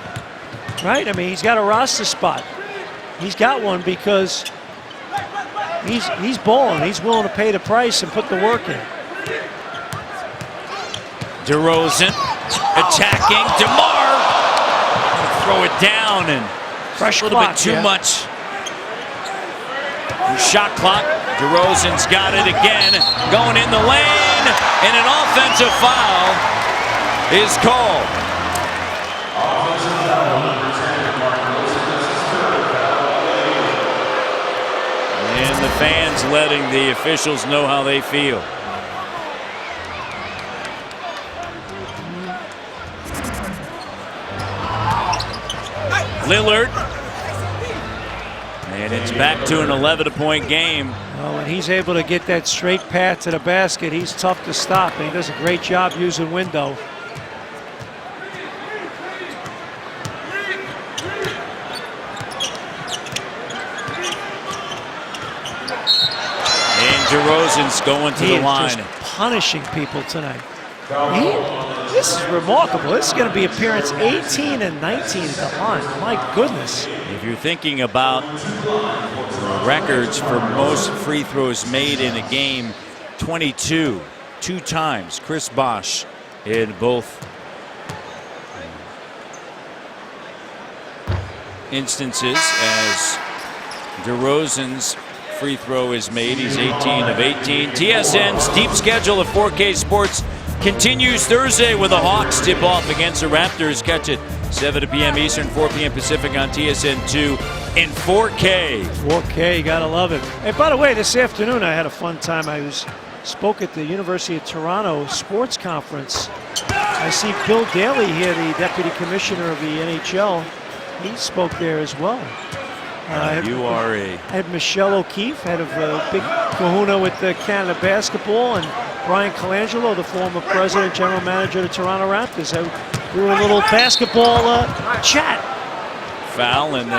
right? I mean, he's got a roster spot. He's got one because he's balling. He's willing to pay the price and put the work in. DeRozan attacking DeMar. Throw it down and fresh a little bit too much. Shot clock. DeRozan's got it again. Going in the lane, and an offensive foul is called. And the fans letting the officials know how they feel. Lillard. And it's back to an 11-point game. Well, when he's able to get that straight path to the basket, he's tough to stop. And he does a great job using window. And DeRozan's going to the line. Just punishing people tonight. This is remarkable. This is going to be appearance 18 and 19 at the line. My goodness. If you're thinking about records for most free throws made in a game, 22, 2 times. Chris Bosh in both instances as DeRozan's free throw is made. He's 18 of 18. TSN's deep schedule of 4K Sports continues Thursday with the Hawks tip off against the Raptors. Catch it 7 p.m. Eastern, 4 p.m. Pacific on TSN2 in 4K. 4K, you gotta love it. Hey, by the way, this afternoon I had a fun time. I spoke at the University of Toronto Sports Conference. I see Bill Daly here, the Deputy Commissioner of the NHL. He spoke there as well. I had Michelle O'Keefe, head of Big Kahuna with Canada Basketball, and Brian Colangelo, the former president, general manager of the Toronto Raptors. We were a little basketball chat. Foul, and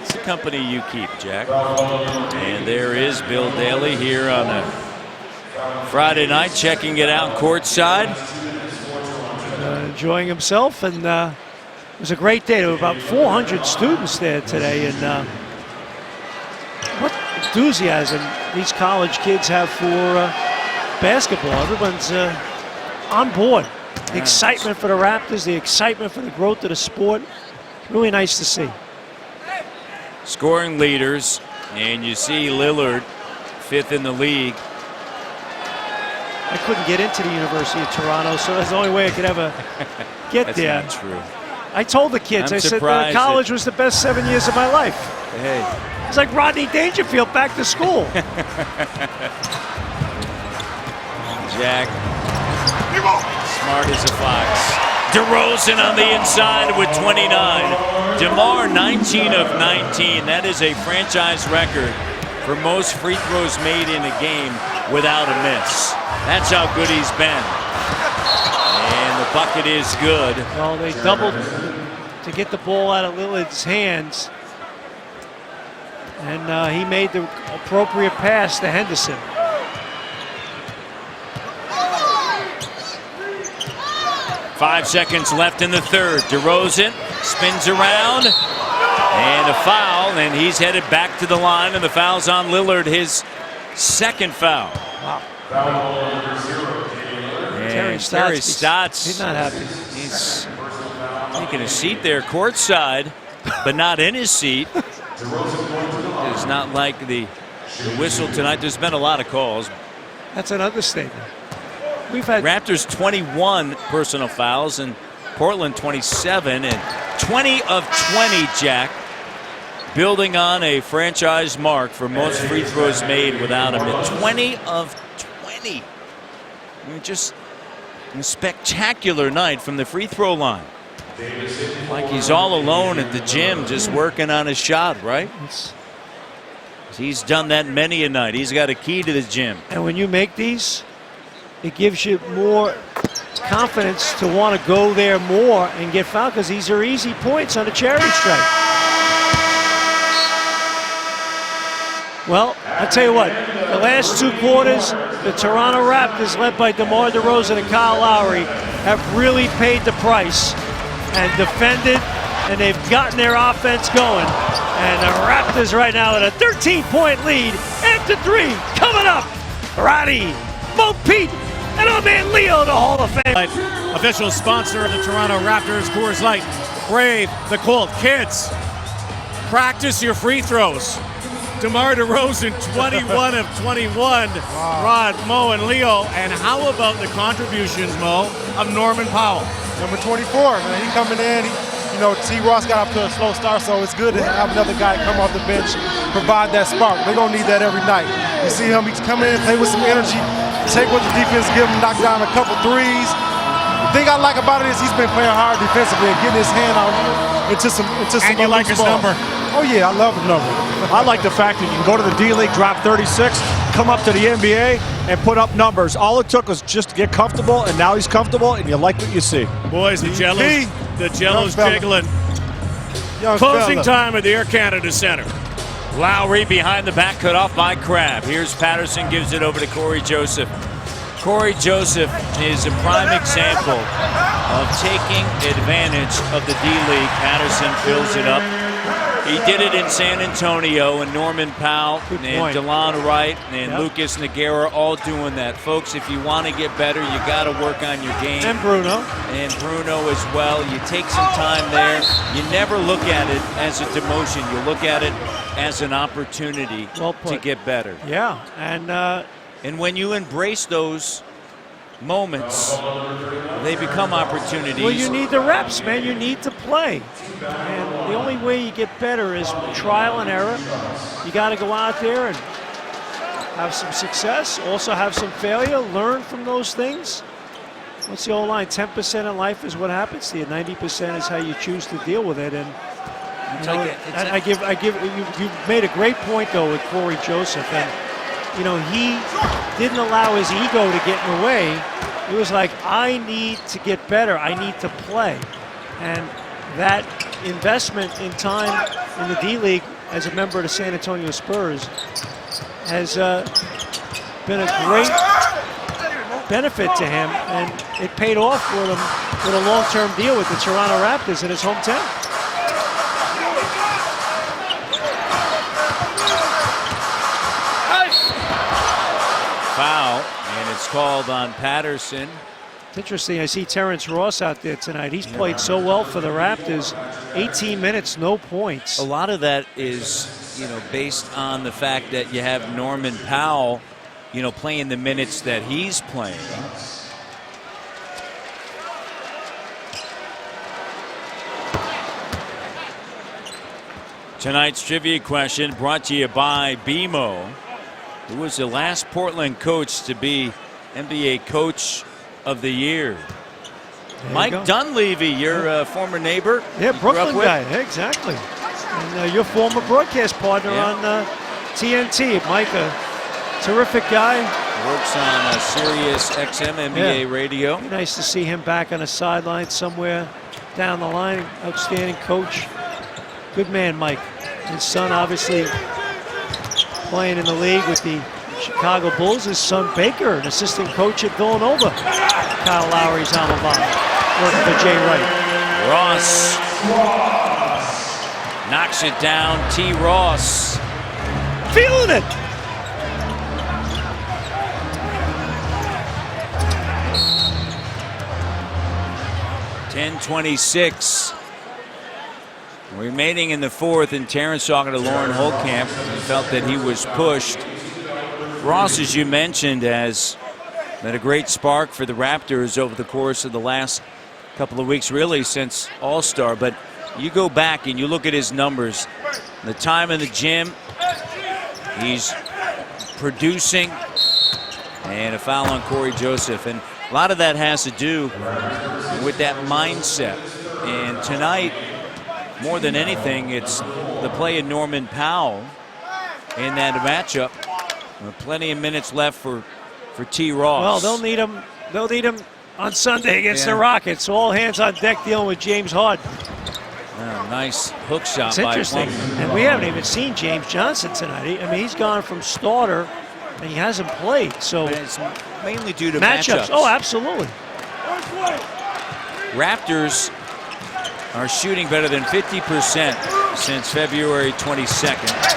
it's the company you keep, Jack. And there is Bill Daly here on a Friday night, checking it out courtside. Enjoying himself, and it was a great day. There were about 400 students there today, and what enthusiasm these college kids have for basketball. Everyone's on board. The excitement for the Raptors, the excitement for the growth of the sport. Really nice to see. Scoring leaders, and you see Lillard, 5th in the league. I couldn't get into the University of Toronto, so that's the only way I could ever get there. That's not true. I told the kids, I said college was the best 7 years of my life. Hey. It's like Rodney Dangerfield back to school. Jack, smart as a fox. DeRozan on the inside with 29. DeMar, 19 of 19. That is a franchise record for most free throws made in a game without a miss. That's how good he's been. And the bucket is good. Well, they doubled to get the ball out of Lillard's hands. And he made the appropriate pass to Henderson. Five seconds left in the third. DeRozan spins around, and a foul, and he's headed back to the line, and the foul's on Lillard, his second foul. Wow. And Terry Stotts, he's not happy. He's taking a seat there courtside, but not in his seat. It's not like the whistle tonight. There's been a lot of calls. That's an understatement. We've had Raptors 21 personal fouls and Portland 27, and 20 of 20, Jack, building on a franchise mark for most free throws made without him. At 20 of 20. I mean, just a spectacular night from the free throw line. Like he's all alone at the gym just working on his shot, right? He's done that many a night. He's got a key to the gym. And when you make these, it gives you more confidence to want to go there more and get fouled, because these are easy points on a charity stripe. Well, I'll tell you what, the last two quarters, the Toronto Raptors, led by DeMar DeRozan and Kyle Lowry, have really paid the price and defended, and they've gotten their offense going. And the Raptors right now at a 13-point lead after three. Coming up, Roddy, Mo Pete, and our man Leo, the Hall of Fame. Official sponsor of the Toronto Raptors, Coors Light. Brave the Colt. Kids, practice your free throws. DeMar DeRozan, 21 of 21. Wow. Rod, Mo, and Leo. And how about the contributions, Mo, of Norman Powell? Number 24, man. He coming in. You know, T. Ross got off to a slow start, so it's good to have another guy come off the bench, provide that spark. They're going to need that every night. You see him, he's coming in, play with some energy, take what the defense give him, knock down a couple threes. The thing I like about it is he's been playing hard defensively and getting his hand out into some And you like his number? Oh, yeah, I love the number. I like the fact that you can go to the D-League, drop 36, come up to the NBA, and put up numbers. All it took was just to get comfortable, and now he's comfortable, and you like what you see. Boys, the Jello's jiggling. Closing time at the Air Canada Center. Lowry behind the back, cut off by Crab. Here's Patterson, gives it over to Corey Joseph. Corey Joseph is a prime example of taking advantage of the D-League. Patterson fills it up. He did it in San Antonio, and Norman Powell and DeLon Wright and Lucas Nogueira all doing that. Folks, if you want to get better, you got to work on your game. And Bruno. And Bruno as well. You take some time there. You never look at it as a demotion. You look at it as an opportunity to get better. Yeah, and when you embrace those moments, they become opportunities. Well, you need the reps, man. You need to play. And the only way you get better is trial and error. You got to go out there and have some success, also have some failure, learn from those things. What's the old line? 10% in life is what happens to you. 90% is how you choose to deal with it. And you know, you made a great point though with Corey Joseph, and you know, he didn't allow his ego to get in the way. It was like, I need to get better. I need to play. And that investment in time in the D-League as a member of the San Antonio Spurs has been a great benefit to him, and it paid off for him with a long-term deal with the Toronto Raptors in his hometown. Foul, and it's called on Patterson. It's interesting, I see Terrence Ross out there tonight. He's played so well for the Raptors. 18 minutes, no points. A lot of that is, you know, based on the fact that you have Norman Powell, you know, playing the minutes that he's playing. Tonight's trivia question brought to you by BMO, who was the last Portland coach to be NBA Coach of the Year. Mike Dunleavy, your former neighbor. Yeah, Brooklyn guy, exactly. And your former broadcast partner on TNT. Mike, a terrific guy. Works on Sirius XM NBA radio. Nice to see him back on the sideline somewhere down the line. Outstanding coach. Good man, Mike. His son obviously playing in the league with the Chicago Bulls. His son Baker, an assistant coach at Villanova. Kyle Lowry's alma mater, working for Jay Wright. Ross knocks it down. T. Ross feeling it. .10:26 remaining in the fourth, and Terrence talking to Lauren Holtkamp. He felt that he was pushed. Ross, as you mentioned, has been a great spark for the Raptors over the course of the last couple of weeks, really since All-Star. But you go back and you look at his numbers, the time in the gym, he's producing, and a foul on Corey Joseph. And a lot of that has to do with that mindset. And tonight, more than anything, it's the play of Norman Powell in that matchup. Plenty of minutes left for T. Ross. Well, they'll need him. They'll need him on Sunday against the Rockets. All hands on deck dealing with James Harden. Oh, nice hook shot It's by interesting. Plumlee. And we haven't even seen James Johnson tonight. I mean, he's gone from starter and he hasn't played. So it's mainly due to matchups. Oh, absolutely. Raptors are shooting better than 50% since February 22nd.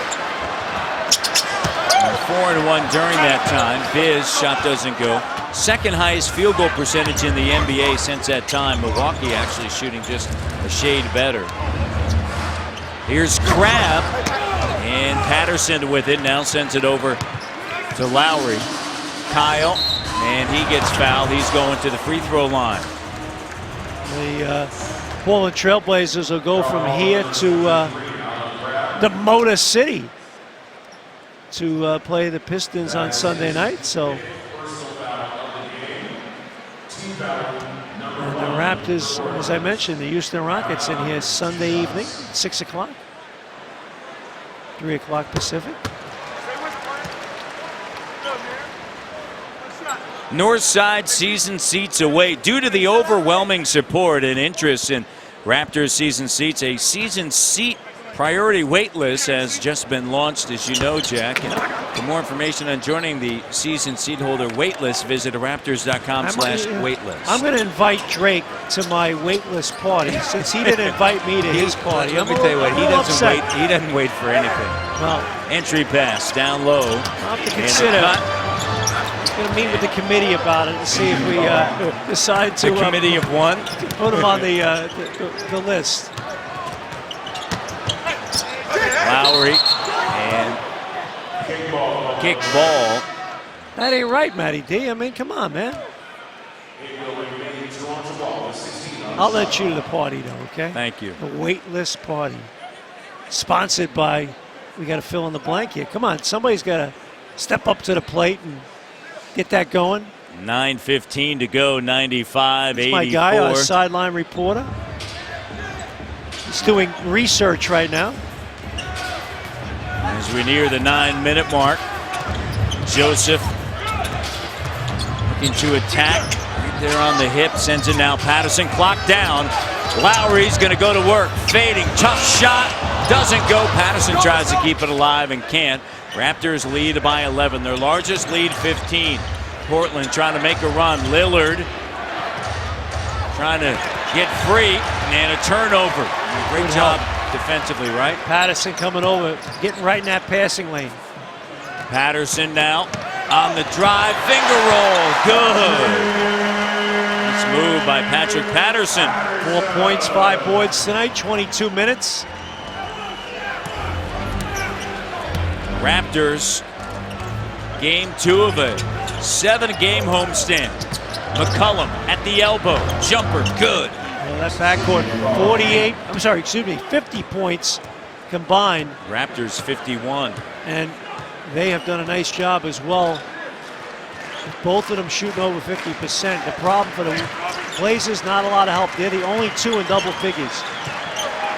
4-1 during that time. Biz shot doesn't go. Second highest field goal percentage in the NBA since that time. Milwaukee actually shooting just a shade better. Here's Crabbe, and Patterson with it. Now sends it over to Lowry. Kyle, and he gets fouled. He's going to the free throw line. The Portland Trailblazers will go from here to the Motor City to play the Pistons on Sunday night. So, and the Raptors, as I mentioned, the Houston Rockets in here Sunday evening, 6 o'clock, 3 o'clock Pacific. Northside season seats away. Due to the overwhelming support and interest in Raptors season seats, a season seat priority wait list has just been launched, as you know, Jack. And for more information on joining the season seat holder wait list, visit raptors.com/waitlist. I'm going to invite Drake to my wait list party since he didn't invite me to his party. Let me tell you what, he doesn't wait for anything. Well, entry pass down low. I'll have to consider. Going to meet with the committee about it and see if we decide to. The committee of one? Put him on the list. Lowry and kick ball. That ain't right, Matty D. I mean, come on, man. I'll let you to the party, though, okay? Thank you. The wait list party. Sponsored by, we got to fill in the blank here. Come on, somebody's got to step up to the plate and get that going. 9:15 to go, 95-84. My guy, our sideline reporter. He's doing research right now. As we near the 9-minute mark, Joseph looking to attack. Right there on the hip, sends it now. Patterson clocked down. Lowry's going to go to work. Fading, tough shot. Doesn't go. Patterson tries to keep it alive and can't. Raptors lead by 11. Their largest lead, 15. Portland trying to make a run. Lillard trying to get free, and a turnover. Great job defensively, right? Patterson coming over, getting right in that passing lane. Patterson now on the drive, finger roll, good. Nice move by Patrick Patterson. 4 points, 5 boards tonight, 22 minutes. Raptors, game 2 of a 7-game homestand. McCollum at the elbow, jumper, good. Well, that backcourt, 50 points combined. Raptors 51. And they have done a nice job as well. Both of them shooting over 50%. The problem for the Blazers, not a lot of help. They're the only 2 in double figures.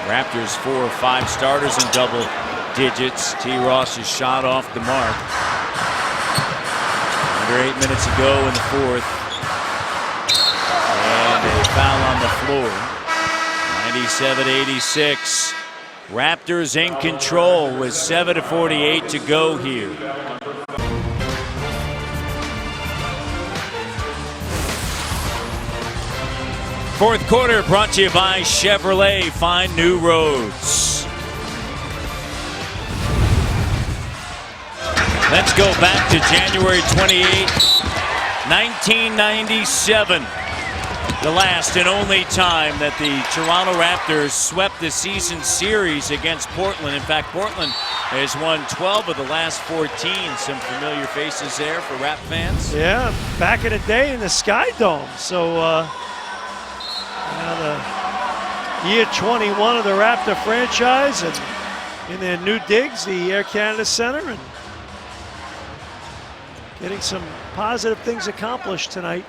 Raptors 4 or 5 starters in double digits. T. Ross is shot off the mark. Under 8 minutes to go in the fourth. And a foul on the floor. 97-86. Raptors in control with 7:48 to go here. Fourth quarter brought to you by Chevrolet. Find new roads. Let's go back to January 28, 1997. The last and only time that the Toronto Raptors swept the season series against Portland. In fact, Portland has won 12 of the last 14. Some familiar faces there for Rap fans. Yeah, back in the day in the Sky Dome. So, the year 21 of the Raptor franchise, and in their new digs, the Air Canada Center, and getting some positive things accomplished tonight.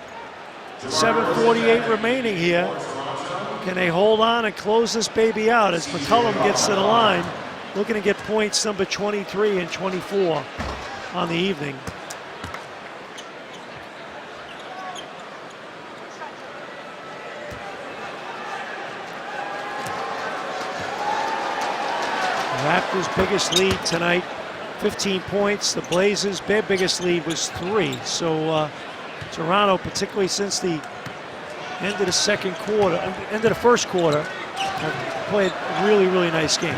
7:48 remaining here. Can they hold on and close this baby out as McCollum gets to the line, looking to get points number 23 and 24 on the evening. Raptors' biggest lead tonight, 15 points. The Blazers, their biggest lead was 3. So Toronto, particularly since the end of the end of the first quarter, have played a really, really nice game.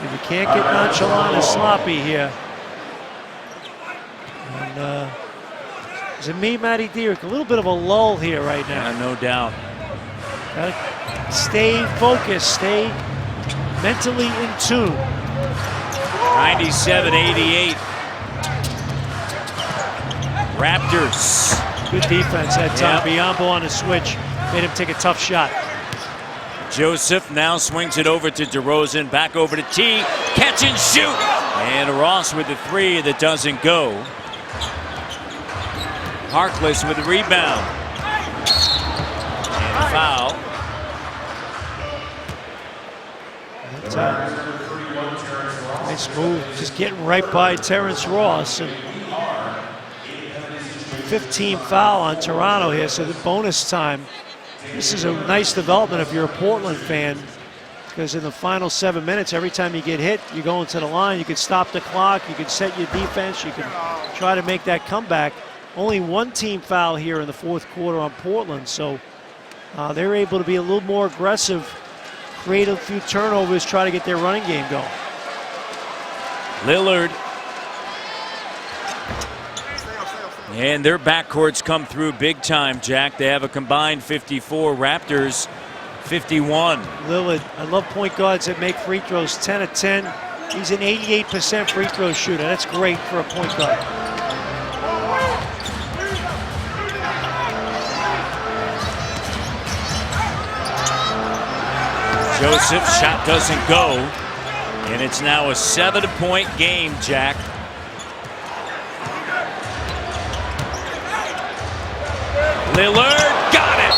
If you can't get nonchalant and sloppy here, and is it me, Matty Dierk? A little bit of a lull here right now. Yeah, no doubt. Gotta stay focused, stay mentally in tune. 97-88. Raptors. Good defense that time. Biombo on the switch made him take a tough shot. Joseph now swings it over to DeRozan. Back over to T. Catch and shoot. And Ross with the 3 that doesn't go. Harkless with the rebound. And a foul. Nice move, just getting right by Terrence Ross. And 15 foul on Toronto here, so the bonus time. This is a nice development if you're a Portland fan, because in the final 7 minutes, every time you get hit, you go into the line, you can stop the clock, you can set your defense, you can try to make that comeback. Only one team foul here in the fourth quarter on Portland, so they're able to be a little more aggressive, create a few turnovers, try to get their running game going. Lillard. And their backcourts come through big time, Jack. They have a combined 54, Raptors 51. Lillard, I love point guards that make free throws, 10 of 10. He's an 88% free throw shooter. That's great for a point guard. Joseph, shot doesn't go. And it's now a 7-point game, Jack. Lillard got it.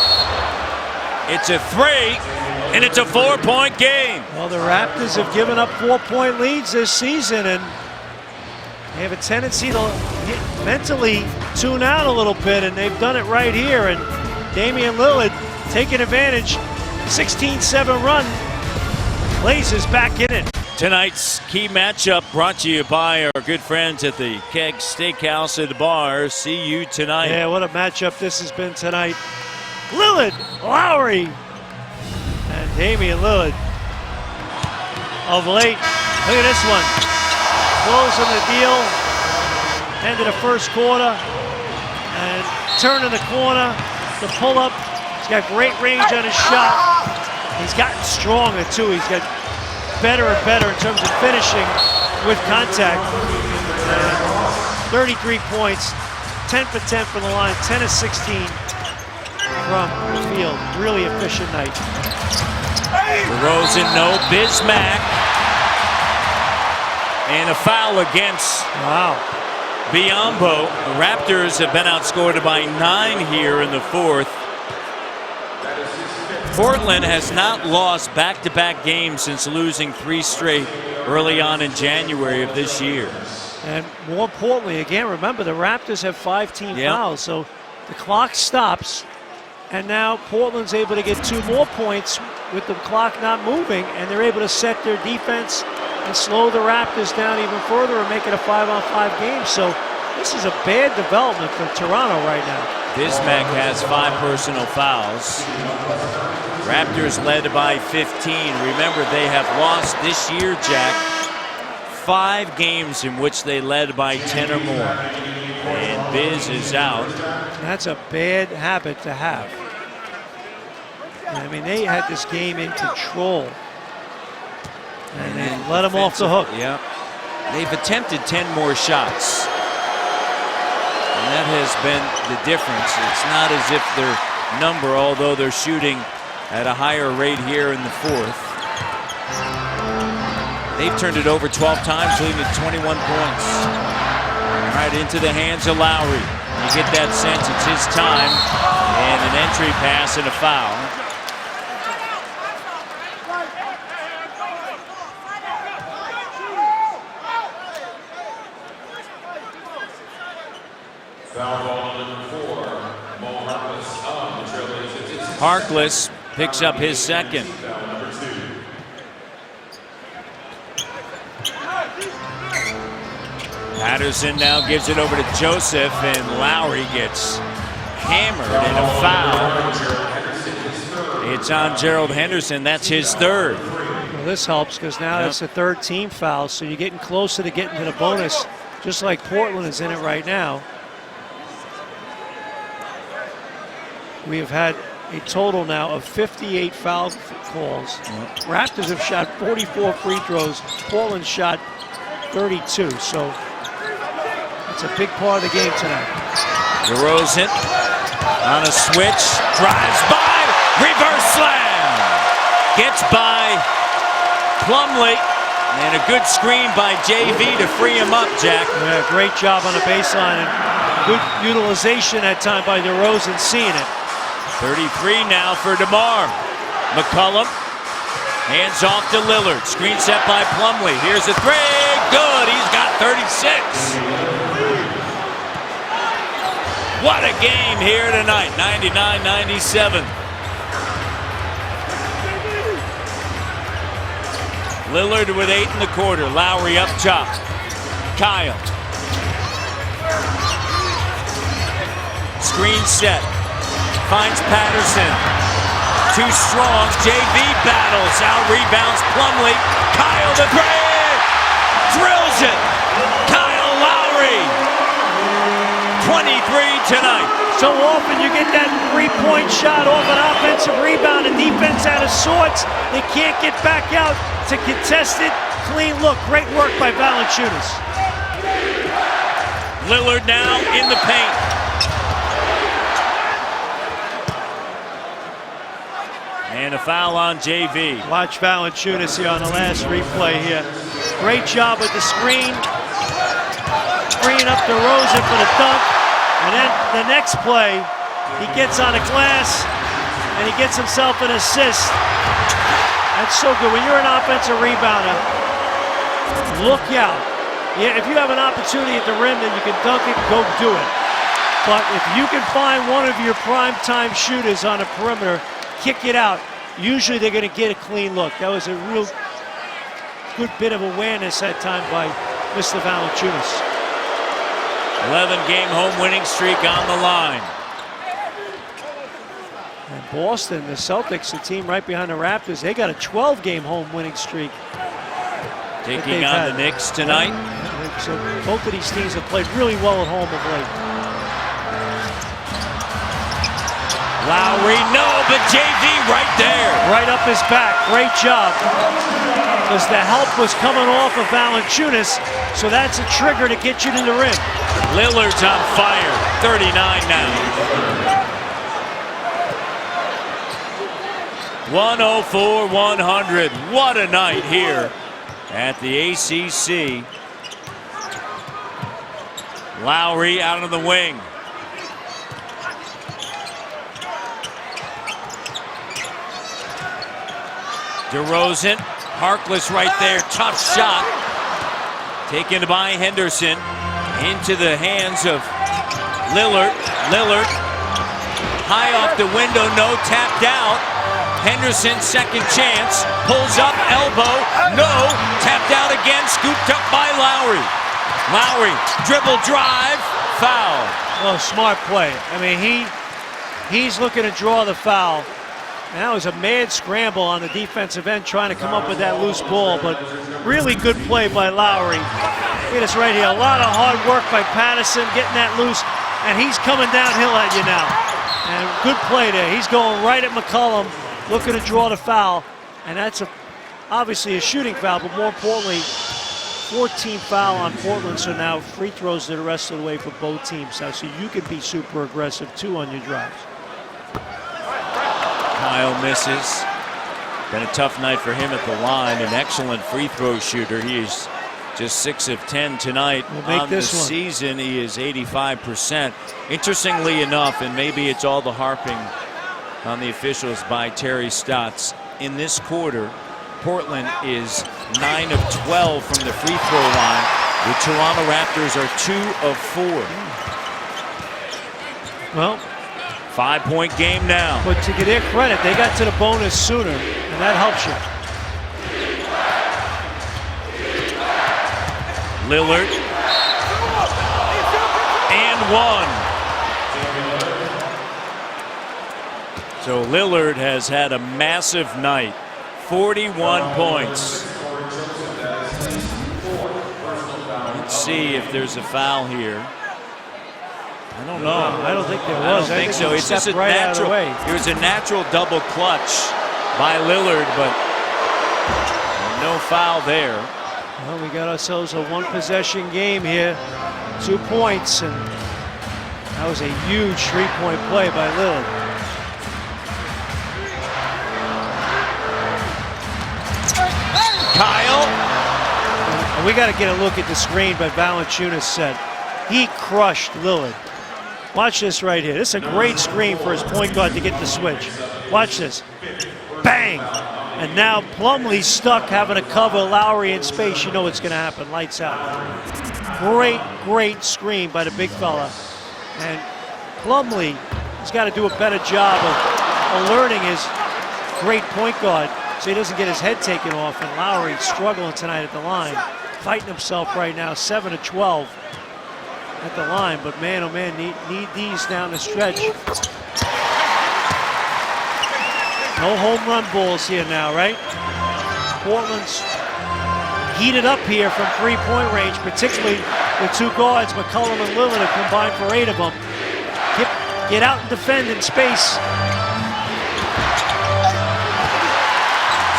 It's a 3, and it's a 4-point game. Well, the Raptors have given up 4-point leads this season, and they have a tendency to mentally tune out a little bit, and they've done it right here. And Damian Lillard taking advantage. 16-7 run. Blazers back in it. Tonight's key matchup brought to you by our good friends at the Keg Steakhouse at the Bar. See you tonight. Yeah, what a matchup this has been tonight. Lillard, Lowry, and Damian Lillard of late. Look at this one. Closing the deal. End of the first quarter. And turning the corner. The pull-up. He's got great range on his shot. He's gotten stronger, too. He's got better and better in terms of finishing with contact. 33 points, 10 for 10 from the line, 10 of 16 from the field. Really efficient night. DeRozan, no. Bismack. And a foul against Biombo. The Raptors have been outscored by 9 here in the fourth. Portland has not lost back-to-back games since losing 3 straight early on in January of this year. And more importantly, again, remember the Raptors have 5 team fouls, so the clock stops, and now Portland's able to get 2 more points with the clock not moving, and they're able to set their defense and slow the Raptors down even further and make it a 5-on-5 game. So this is a bad development for Toronto right now. Bismack has 5 personal fouls. Raptors led by 15. Remember, they have lost this year, Jack, 5 games in which they led by 10 or more. And Biz is out. That's a bad habit to have. I mean, they had this game in control. And they let them off the hook. Yeah. They've attempted 10 more shots. And that has been the difference. It's not as if their number, although they're shooting at a higher rate here in the 4th. They've turned it over 12 times, leading to 21 points. All right, into the hands of Lowry. You get that sense it's his time. And an entry pass and a foul. Harkless picks up his second. Patterson now gives it over to Joseph, and Lowry gets hammered in a foul. It's on Gerald Henderson. That's his 3rd. Well, this helps because now it's a 3rd team foul, so you're getting closer to getting to the bonus, just like Portland is in it right now. We have had a total now of 58 foul calls. Raptors have shot 44 free throws. Portland shot 32. So it's a big part of the game tonight. DeRozan on a switch, drives by, reverse slam. Gets by Plumlee, and a good screen by JV to free him up, Jack. Yeah, great job on the baseline, and good utilization that time by DeRozan, seeing it. 33 now for DeMar. McCollum hands off to Lillard. Screen set by Plumlee. Here's a 3. Good. He's got 36. What a game here tonight. 99-97. Lillard with 8 in the quarter. Lowry up top. Kyle. Screen set. Finds Patterson. Too strong. JV battles. Out rebounds Plumlee. Kyle the 3. Drills it. Kyle Lowry. 23 tonight. So often you get that 3-point shot off an offensive rebound and defense out of sorts. They can't get back out to contest it. Clean look. Great work by Valanciunas. Lillard now in the paint. And a foul on JV. Watch Valanciunas here on the last replay here. Great job with the screen. Freeing up DeRozan for the dunk. And then the next play, he gets on a glass and he gets himself an assist. That's so good. When you're an offensive rebounder, look out. Yeah, if you have an opportunity at the rim, then you can dunk it, go do it. But if you can find one of your prime-time shooters on the perimeter, kick it out, usually they're going to get a clean look. That was a real good bit of awareness that time by Mr. Valanciunas. 11-game home winning streak on the line. And Boston, the Celtics, the team right behind the Raptors, they got a 12-game home winning streak. Taking on the Knicks tonight. So both of these teams have played really well at home of late. Lowry, no, but JV right there. Right up his back. Great job. Because the help was coming off of Valanciunas, so that's a trigger to get you to the rim. Lillard's on fire. 39 now. 104-100. What a night here at the ACC. Lowry out of the wing. DeRozan, Harkless right there, tough shot. Taken by Henderson. Into the hands of Lillard. Lillard. High off the window. No. Tapped out. Henderson, second chance. Pulls up. Elbow. No. Tapped out again. Scooped up by Lowry. Lowry. Dribble drive. Foul. Well, smart play. I mean, he's looking to draw the foul. And that was a mad scramble on the defensive end trying to come up with that loose ball, but really good play by Lowry. Look at this right here. A lot of hard work by Patterson getting that loose, and he's coming downhill at you now. And good play there. He's going right at McCollum, looking to draw the foul. And that's obviously a shooting foul, but more importantly, 14 foul on Portland, so now free throws the rest of the way for both teams now, so you can be super aggressive too on your drives. Kyle misses. Been a tough night for him at the line. An excellent free throw shooter. He is just 6 of 10 tonight. On the season, he is 85%. Interestingly enough, and maybe it's all the harping on the officials by Terry Stotts, in this quarter, Portland is 9 of 12 from the free throw line. The Toronto Raptors are 2 of 4. Well, 5-point game now. But to get their credit, they got to the bonus sooner, and that helps you. Lillard. And one. So Lillard has had a massive night. 41 points. Let's see if there's a foul here. I don't know. I don't think there was. I don't think so. It's just a natural. It was a natural double clutch by Lillard, but no foul there. Well, we got ourselves a one-possession game here. 2 points, and that was a huge three-point play by Lillard. Kyle. And we got to get a look at the screen by Valanciunas set. He crushed Lillard. Watch this right here. This is a great screen for his point guard to get the switch. Watch this. Bang! And now Plumlee's stuck having to cover Lowry in space. You know what's going to happen. Lights out. Great, great screen by the big fella. And Plumlee has got to do a better job of alerting his great point guard so he doesn't get his head taken off. And Lowry struggling tonight at the line. Fighting himself right now. 7 of 12. At the line, but man, oh man, need these down the stretch. No home run balls here now, right? Portland's heated up here from three-point range, particularly with 2 guards. McCollum and Lillard have combined for 8 of them. Get out and defend in space.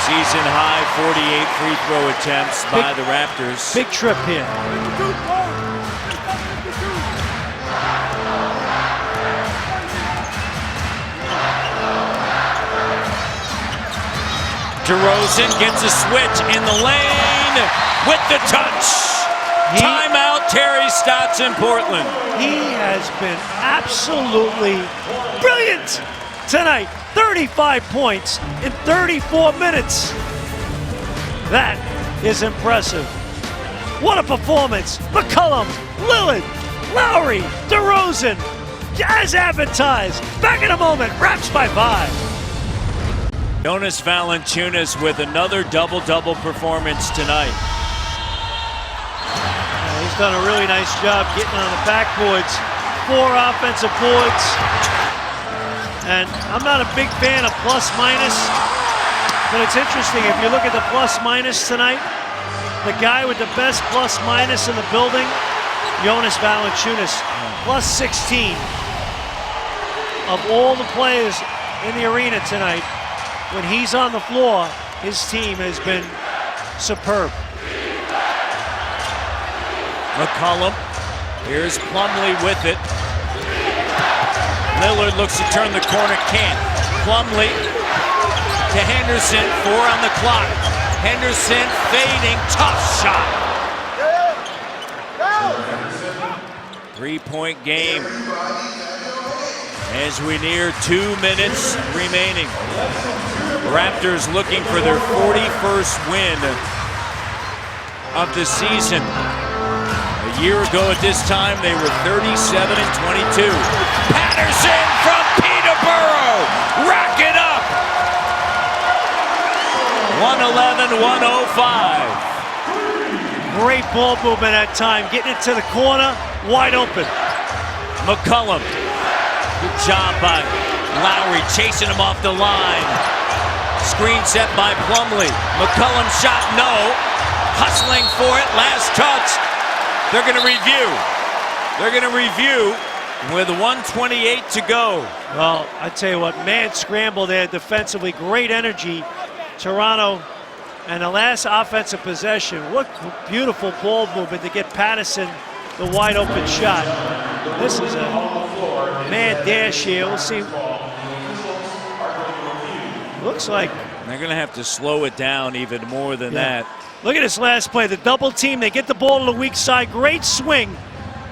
Season high 48 free throw attempts by the Raptors. Big trip here. DeRozan gets a switch in the lane with the touch. Timeout, Terry Stotts in Portland. He has been absolutely brilliant tonight. 35 points in 34 minutes. That is impressive. What a performance. McCollum, Lillard, Lowry, DeRozan, as advertised. Back in a moment. Raps by 5. Jonas Valanciunas with another double-double performance tonight. He's done a really nice job getting on the backboards. 4 offensive boards. And I'm not a big fan of plus-minus, but it's interesting. If you look at the plus-minus tonight, the guy with the best plus-minus in the building, Jonas Valanciunas, plus 16. Of all the players in the arena tonight, when he's on the floor, his team has been superb. McCollum, here's Plumlee with it. Lillard looks to turn the corner, can't. Plumlee to Henderson, 4 on the clock. Henderson fading, tough shot. 3-point game as we near 2 minutes remaining. Raptors looking for their 41st win of the season. A year ago at this time, they were 37-22. Patterson from Peterborough, rack it up. 111-105. Great ball movement that time, getting it to the corner, wide open. McCollum, good job by Lowry, chasing him off the line. Screen set by Plumlee. McCollum shot, no. Hustling for it, last touch. They're going to review. They're going to review with 1:28 to go. Well, I tell you what, man scramble there defensively, great energy. Toronto, and the last offensive possession, what beautiful ball movement to get Patterson the wide open shot. This is a man dash here. We'll see. Looks like they're going to have to slow it down even more than that. Look at this last play, the double team. They get the ball to the weak side. Great swing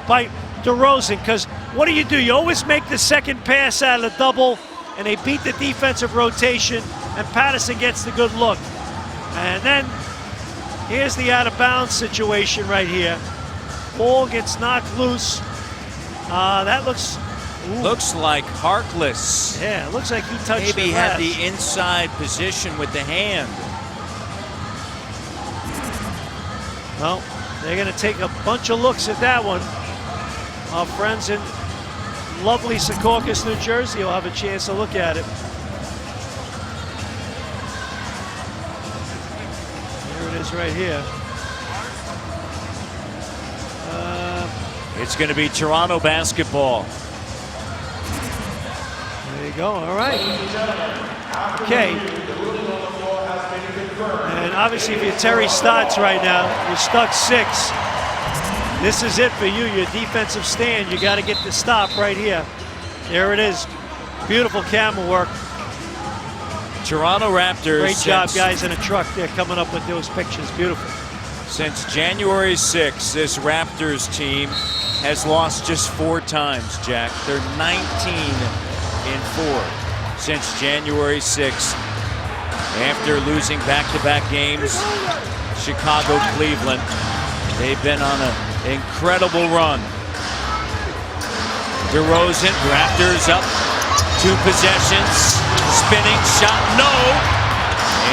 by DeRozan, because what do? You always make the second pass out of the double, and they beat the defensive rotation, and Patterson gets the good look. And then here's the out of bounds situation right here. Ball gets knocked loose. That looks... Ooh. Looks like Harkless. Yeah, it looks like he touched maybe the had glass. the inside position with the hand. Well, they're going to take a bunch of looks at that one. Our friends in lovely Secaucus, New Jersey will have a chance to look at it. Here it is right here. It's going to be Toronto basketball. There you go. All right. Okay. And obviously, if you're Terry Stotts right now, you're stuck 6. This is it for you, your defensive stand. You got to get the stop right here. There it is. Beautiful camera work. Toronto Raptors. Great job, guys, in a truck there coming up with those pictures. Beautiful. Since January 6th, this Raptors team has lost just 4 times, Jack. They're 19-4 since January 6th. After losing back-to-back games, Chicago, Cleveland, they've been on an incredible run. DeRozan, Raptors up 2 possessions, spinning shot, no,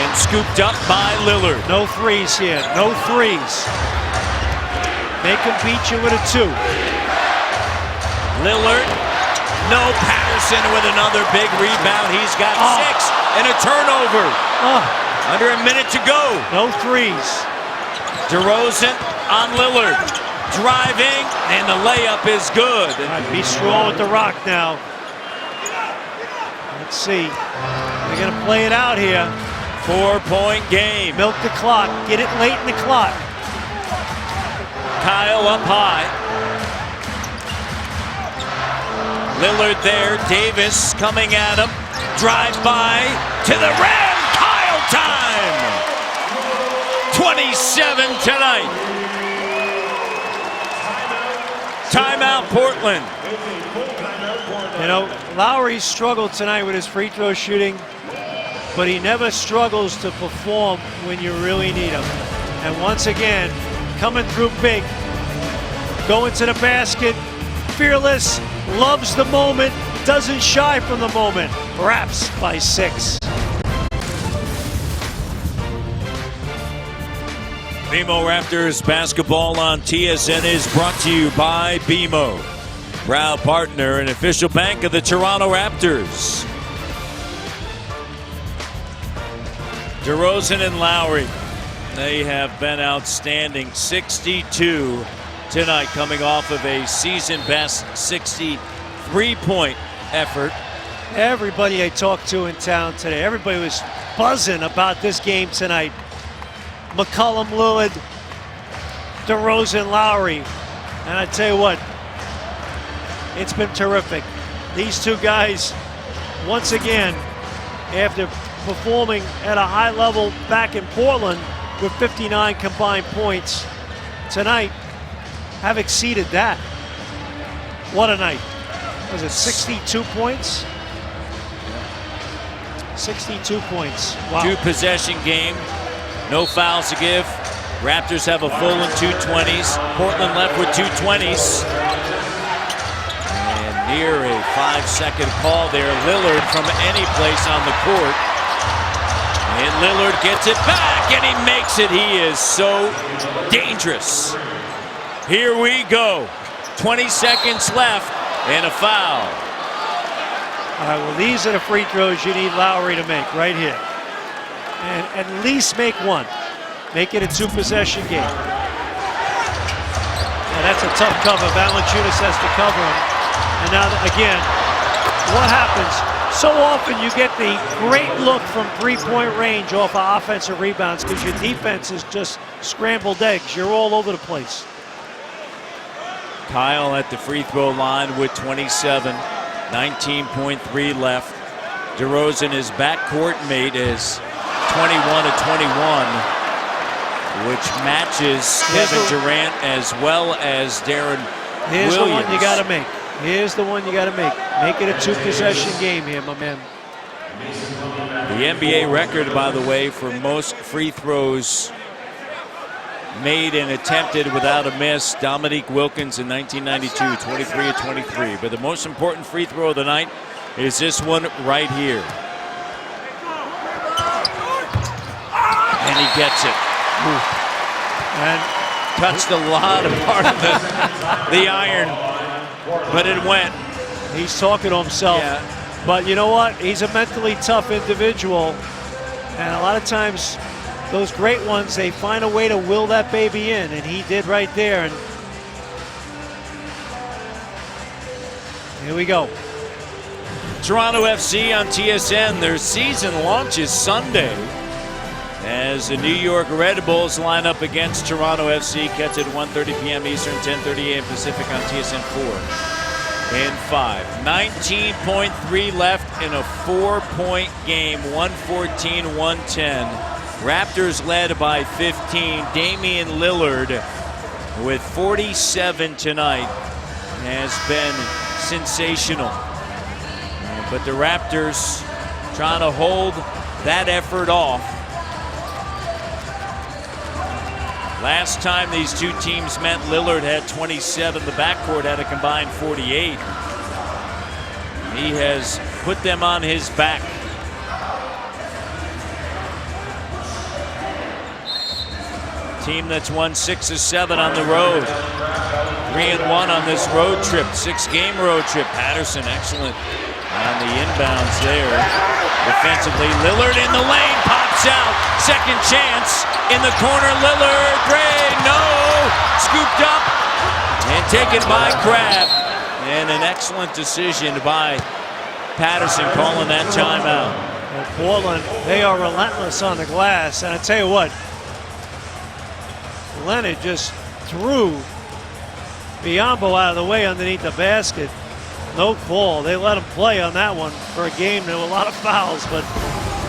and scooped up by Lillard. No threes here, no threes. Make him beat you with a 2. Lillard, no. Patterson with another big rebound. He's got 6 and a turnover. Under a minute to go. No threes. DeRozan on Lillard. Driving, and the layup is good. All right, be strong with the rock now. Let's see. They're going to play it out here. 4-point game. Milk the clock. Get it late in the clock. Kyle up high. Lillard there. Davis coming at him. Drive by to the rim. Kyle time. 27 tonight. Timeout, Portland. You know, Lowry struggled tonight with his free throw shooting, but he never struggles to perform when you really need him. And once again, coming through big, going to the basket, fearless, loves the moment, doesn't shy from the moment. Raps by 6. BMO Raptors basketball on TSN is brought to you by BMO, proud partner and official bank of the Toronto Raptors. DeRozan and Lowry, they have been outstanding. 62 tonight, coming off of a season best 63-point effort. Everybody I talked to in town today, everybody was buzzing about this game tonight. McCollum, Lillard, DeRozan, Lowry. And I tell you what, it's been terrific. These 2 guys, once again, after performing at a high level back in Portland with 59 combined points, tonight have exceeded that. What a night. Was it 62 points? 62 points. Wow. 2-possession game. No fouls to give. Raptors have a full and 220s. Portland left with 220s. And near a 5-second call there. Lillard from any place on the court. And Lillard gets it back, and he makes it. He is so dangerous. Here we go. 20 seconds left, and a foul. All right, well, these are the free throws you need Lowry to make right here. And at least make one. Make it a 2-possession game. Now that's a tough cover. Valanciunas has to cover him. And now, again, what happens? So often you get the great look from three-point range off of offensive rebounds because your defense is just scrambled eggs. You're all over the place. Kyle at the free throw line with 27. 19.3 left. DeRozan, his backcourt mate, is 21 of 21, which matches Kevin Durant as well as Darren Here's Williams. the one you got to make. Here's the one you got to make. Make it a 2-possession game here, my man. The NBA record, by the way, for most free throws made and attempted without a miss, Dominique Wilkins in 1992, 23 of 23. But the most important free throw of the night is this one right here. And he gets it. And touched a lot of part of the iron, but it went. He's talking to himself. Yeah. But you know what? He's a mentally tough individual. And a lot of times, those great ones, they find a way to will that baby in. And he did right there. And here we go. Toronto FC on TSN. Their season launches Sunday as the New York Red Bulls line up against Toronto FC. Catch it at 1:30 p.m. Eastern, 10:30 a.m. Pacific on TSN 4 and 5. 19.3 left in a 4-point game, 114-110. Raptors led by 15. Damian Lillard with 47 tonight has been sensational. But the Raptors trying to hold that effort off. Last time these two teams met, Lillard had 27. The backcourt had a combined 48. He has put them on his back. Team that's won 6 of 7 on the road. 3-1 on this road trip, 6-game road trip. Patterson, excellent on the inbounds there. Defensively, Lillard in the lane, pops out. Second chance in the corner. Lillard, Gray, no! Scooped up and taken by Crabbe. And an excellent decision by Patterson calling that timeout. Well, Portland, they are relentless on the glass. And I tell you what, Leonard just threw Biyombo out of the way underneath the basket. No call. They let him play on that one for a game. There were a lot of fouls, but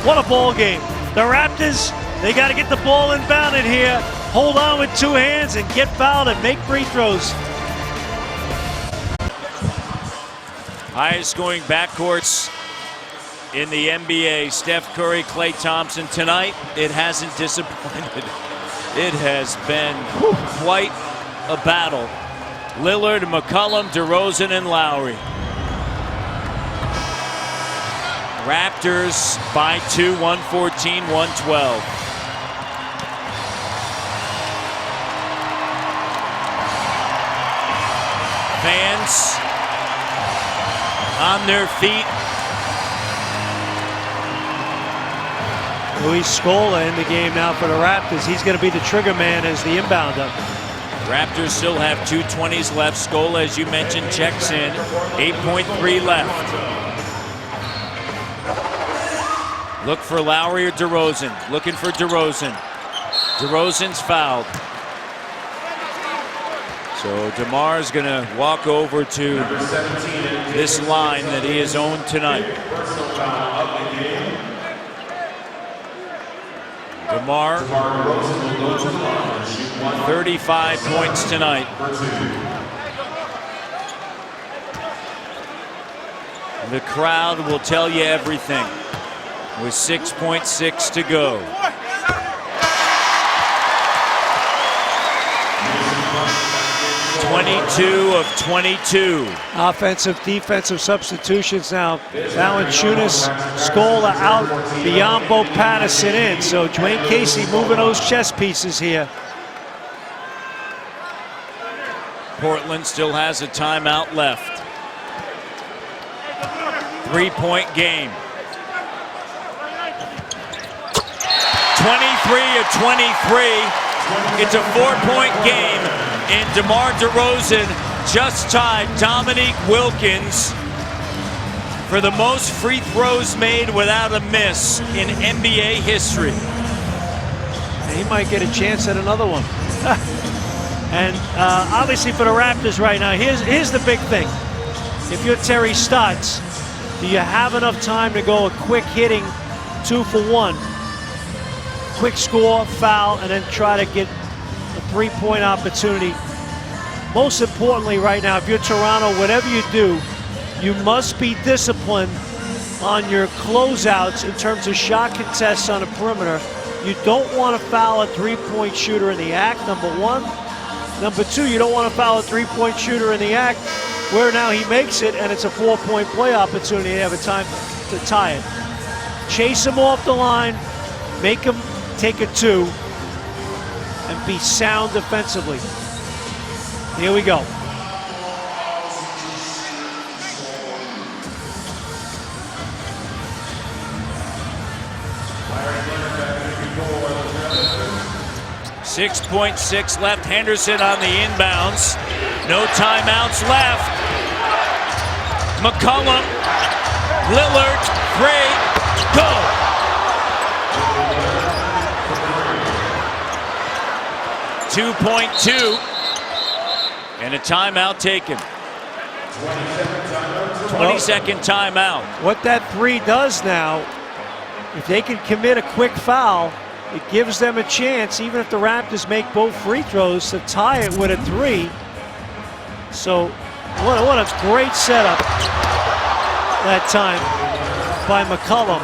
what a ball game. The Raptors, they got to get the ball inbounded here. Hold on with two hands and get fouled and make free throws. Highest scoring backcourts in the NBA. Steph Curry, Klay Thompson. Tonight, it hasn't disappointed. It has been quite a battle. Lillard, McCollum, DeRozan, and Lowry. Raptors by 2, 114-112. Fans on their feet. Luis Scola in the game now for the Raptors. He's going to be the trigger man as the inbounder. Raptors still have 2:20s left. Scola, as you mentioned, checks in. 8.3 left. Look for Lowry or DeRozan. Looking for DeRozan. DeRozan's fouled. So DeMar's going to walk over to this line that he has owned tonight. DeMar, 35 points tonight. The crowd will tell you everything with 6.6 to go. 22 of 22. Offensive, defensive substitutions now. Valanciunas, Scola out, Biombo, Patterson in. So Dwayne Casey moving those chess pieces here. Portland still has a timeout left. 3-point game. 23 of 23. It's a 4-point game, and DeMar DeRozan just tied Dominique Wilkins for the most free throws made without a miss in NBA history. He might get a chance at another one. And obviously for the Raptors right now, here's the big thing. If you're Terry Stotts, do you have enough time to go a quick hitting 2-for-1? Quick score, foul, and then try to get a 3-point opportunity. Most importantly right now, if you're Toronto, whatever you do, you must be disciplined on your closeouts in terms of shot contests on the perimeter. You don't want to foul a 3-point shooter in the act, number one. Number two, you don't want to foul a 3-point shooter in the act where now he makes it and it's a 4-point play opportunity. They have a time to tie it. Chase him off the line, make him take a 2, and be sound defensively. Here we go. .6 left. Henderson on the inbounds. No timeouts left. McCollum, Lillard, 3, go! .2 and a timeout taken. 20-second timeout. What that 3 does now, if they can commit a quick foul, it gives them a chance, even if the Raptors make both free throws, to tie it with a 3. So what a great setup that time by McCollum.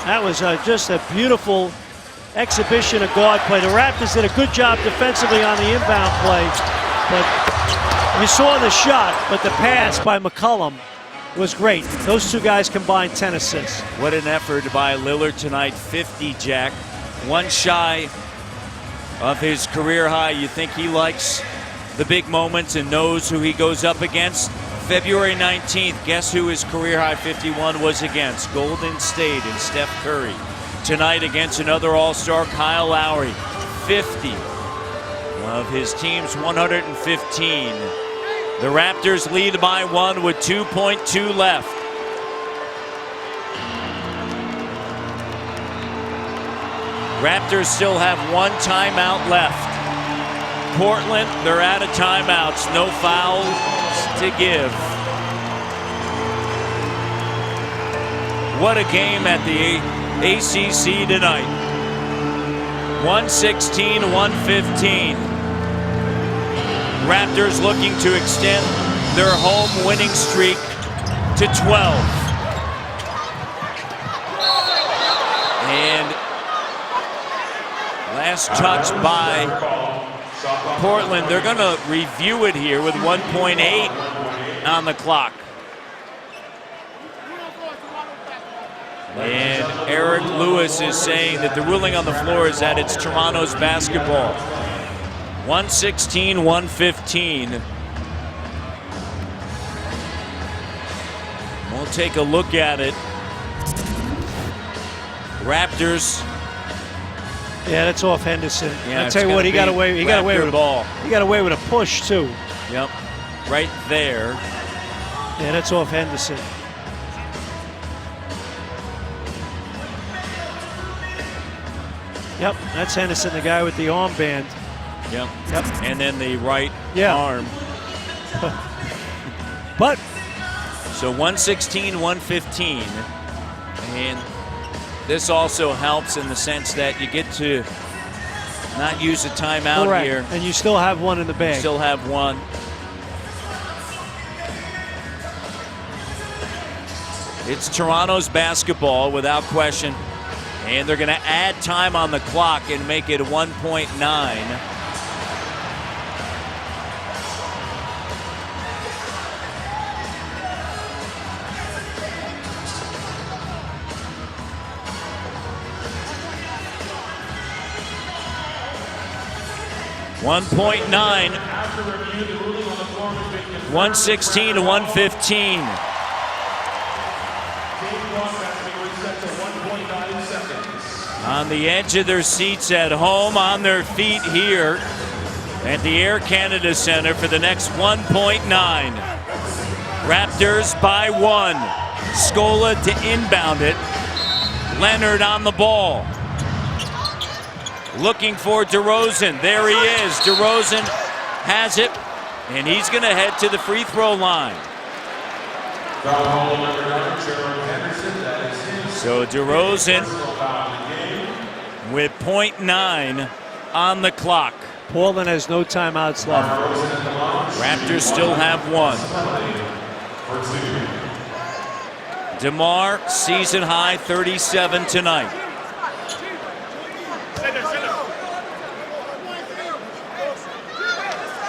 That was just a beautiful exhibition of guard play. The Raptors did a good job defensively on the inbound play, but you saw the shot, but the pass by McCollum was great. Those two guys combined 10 assists. What an effort by Lillard tonight, 50, Jack. One shy of his career high. You think he likes the big moments and knows who he goes up against? February 19th, guess who his career high 51 was against? Golden State and Steph Curry. Tonight against another All-Star, Kyle Lowry, 50 of his team's 115. The Raptors lead by 1 with 2.2 left. Raptors still have 1 timeout left. Portland, they're out of timeouts. No fouls to give. What a game at the ACC tonight. 116-115. Raptors looking to extend their home winning streak to 12. And last touch by Portland. They're going to review it here with 1.8 on the clock. And Eric Lewis is saying that the ruling on the floor is that it's Toronto's basketball. 116-115. We'll take a look at it. Raptors. Yeah, that's off Henderson. Yeah, I'll tell you what, he got away. He got away with ball. He got away with a push too. Yep, right there. Yeah, that's off Henderson. Yep, that's Henderson, the guy with the armband. Yep. Yep. And then the right arm. But so 116-115, and this also helps in the sense that you get to not use a timeout here. And you still have one in the bag. Still have one. It's Toronto's basketball without question. And they're going to add time on the clock and make it 1.9. 1.9. 116 to 115. On the edge of their seats at home, on their feet here at the Air Canada Centre for the next 1.9. Raptors by 1. Scola to inbound it. Leonard on the ball. Looking for DeRozan. There he is. DeRozan has it, and he's going to head to the free throw line. So DeRozan with 0.9 on the clock. Portland has no timeouts left. Raptors still have 1. DeMar, season high 37 tonight.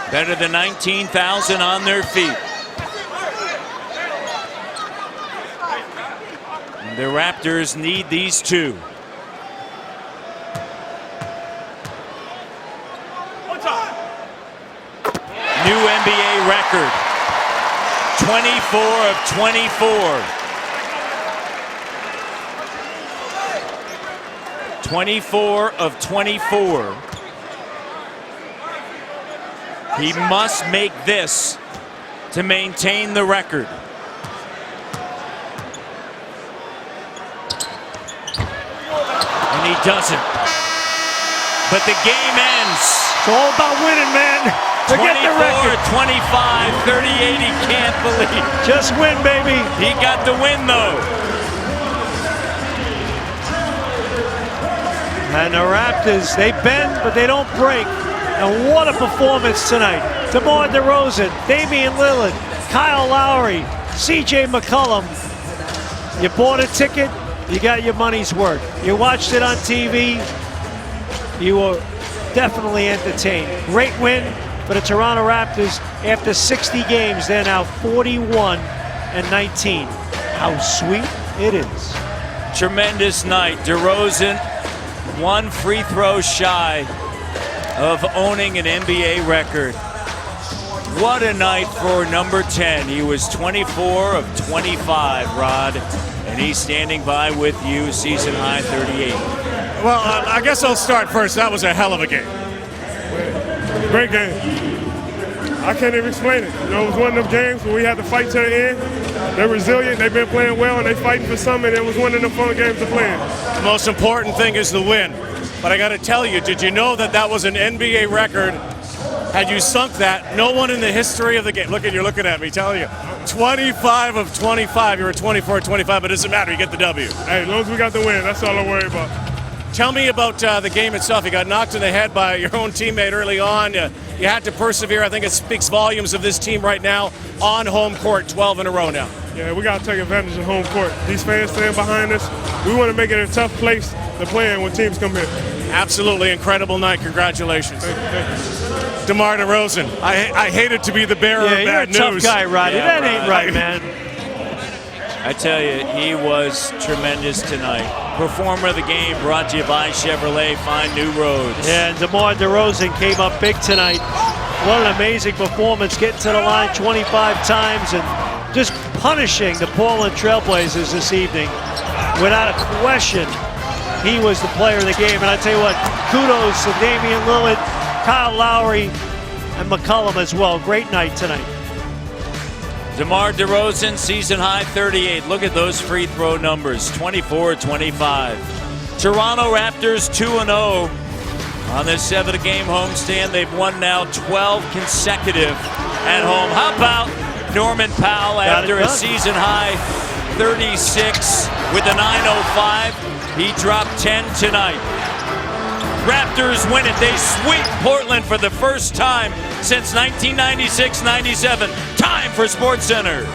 Better than 19,000 on their feet. The Raptors need these 2. New NBA record. 24 of 24. 24 of 24. He must make this to maintain the record. And he doesn't. But the game ends. It's all about winning, man. Forget the record. 24, 25, 38, he can't believe. Just win, baby. He got the win, though. And the Raptors, they bend, but they don't break. And what a performance tonight. DeMar DeRozan, Damian Lillard, Kyle Lowry, C.J. McCollum. You bought a ticket, you got your money's worth. You watched it on TV, you were definitely entertained. Great win for the Toronto Raptors. After 60 games, they're now 41-19. How sweet it is. Tremendous night. DeRozan, 1 free throw shy of owning an NBA record. What a night for number 10. He was 24 of 25, Rod, and he's standing by with you, season high 38. Well, I guess I'll start first. That was a hell of a game. Great game. I can't even explain it. You know, it was one of them games where we had to fight to the end. They're resilient, they've been playing well, and they're fighting for something, and it was one of the fun games to play in. The most important thing is the win. But I got to tell you, did you know that that was an NBA record? Had you sunk that, no one in the history of the game. Look at you're looking at me, telling you. 25 of 25. You were 24 of 25, but it doesn't matter. You get the W. Hey, as long as we got the win, that's all I'm worried about. Tell me about the game itself. You got knocked in the head by your own teammate early on. You had to persevere. I think it speaks volumes of this team right now on home court, 12 in a row now. Yeah, we got to take advantage of home court. These fans stand behind us. We want to make it a tough place to play in when teams come here. Absolutely incredible night. Congratulations. Thank you. DeMar DeRozan. I hated to be the bearer of bad news. You're a tough guy, Roddy. Yeah, that ain't right, man. I tell you, he was tremendous tonight. Performer of the game brought to you by Chevrolet. Find new roads. Yeah, and DeMar DeRozan came up big tonight. What an amazing performance, getting to the line 25 times and just punishing the Portland Trailblazers this evening. Without a question, he was the player of the game. And I tell you what, kudos to Damian Lillard, Kyle Lowry, and McCollum as well. Great night tonight. DeMar DeRozan, season high 38. Look at those free throw numbers, 24-25. Toronto Raptors 2-0 on this 7-game homestand. They've won now 12 consecutive at home. How about Norman Powell after a season high 36 with a 9.05? He dropped 10 tonight. Raptors win it. They sweep Portland for the first time since 1996-97. Time for SportsCenter.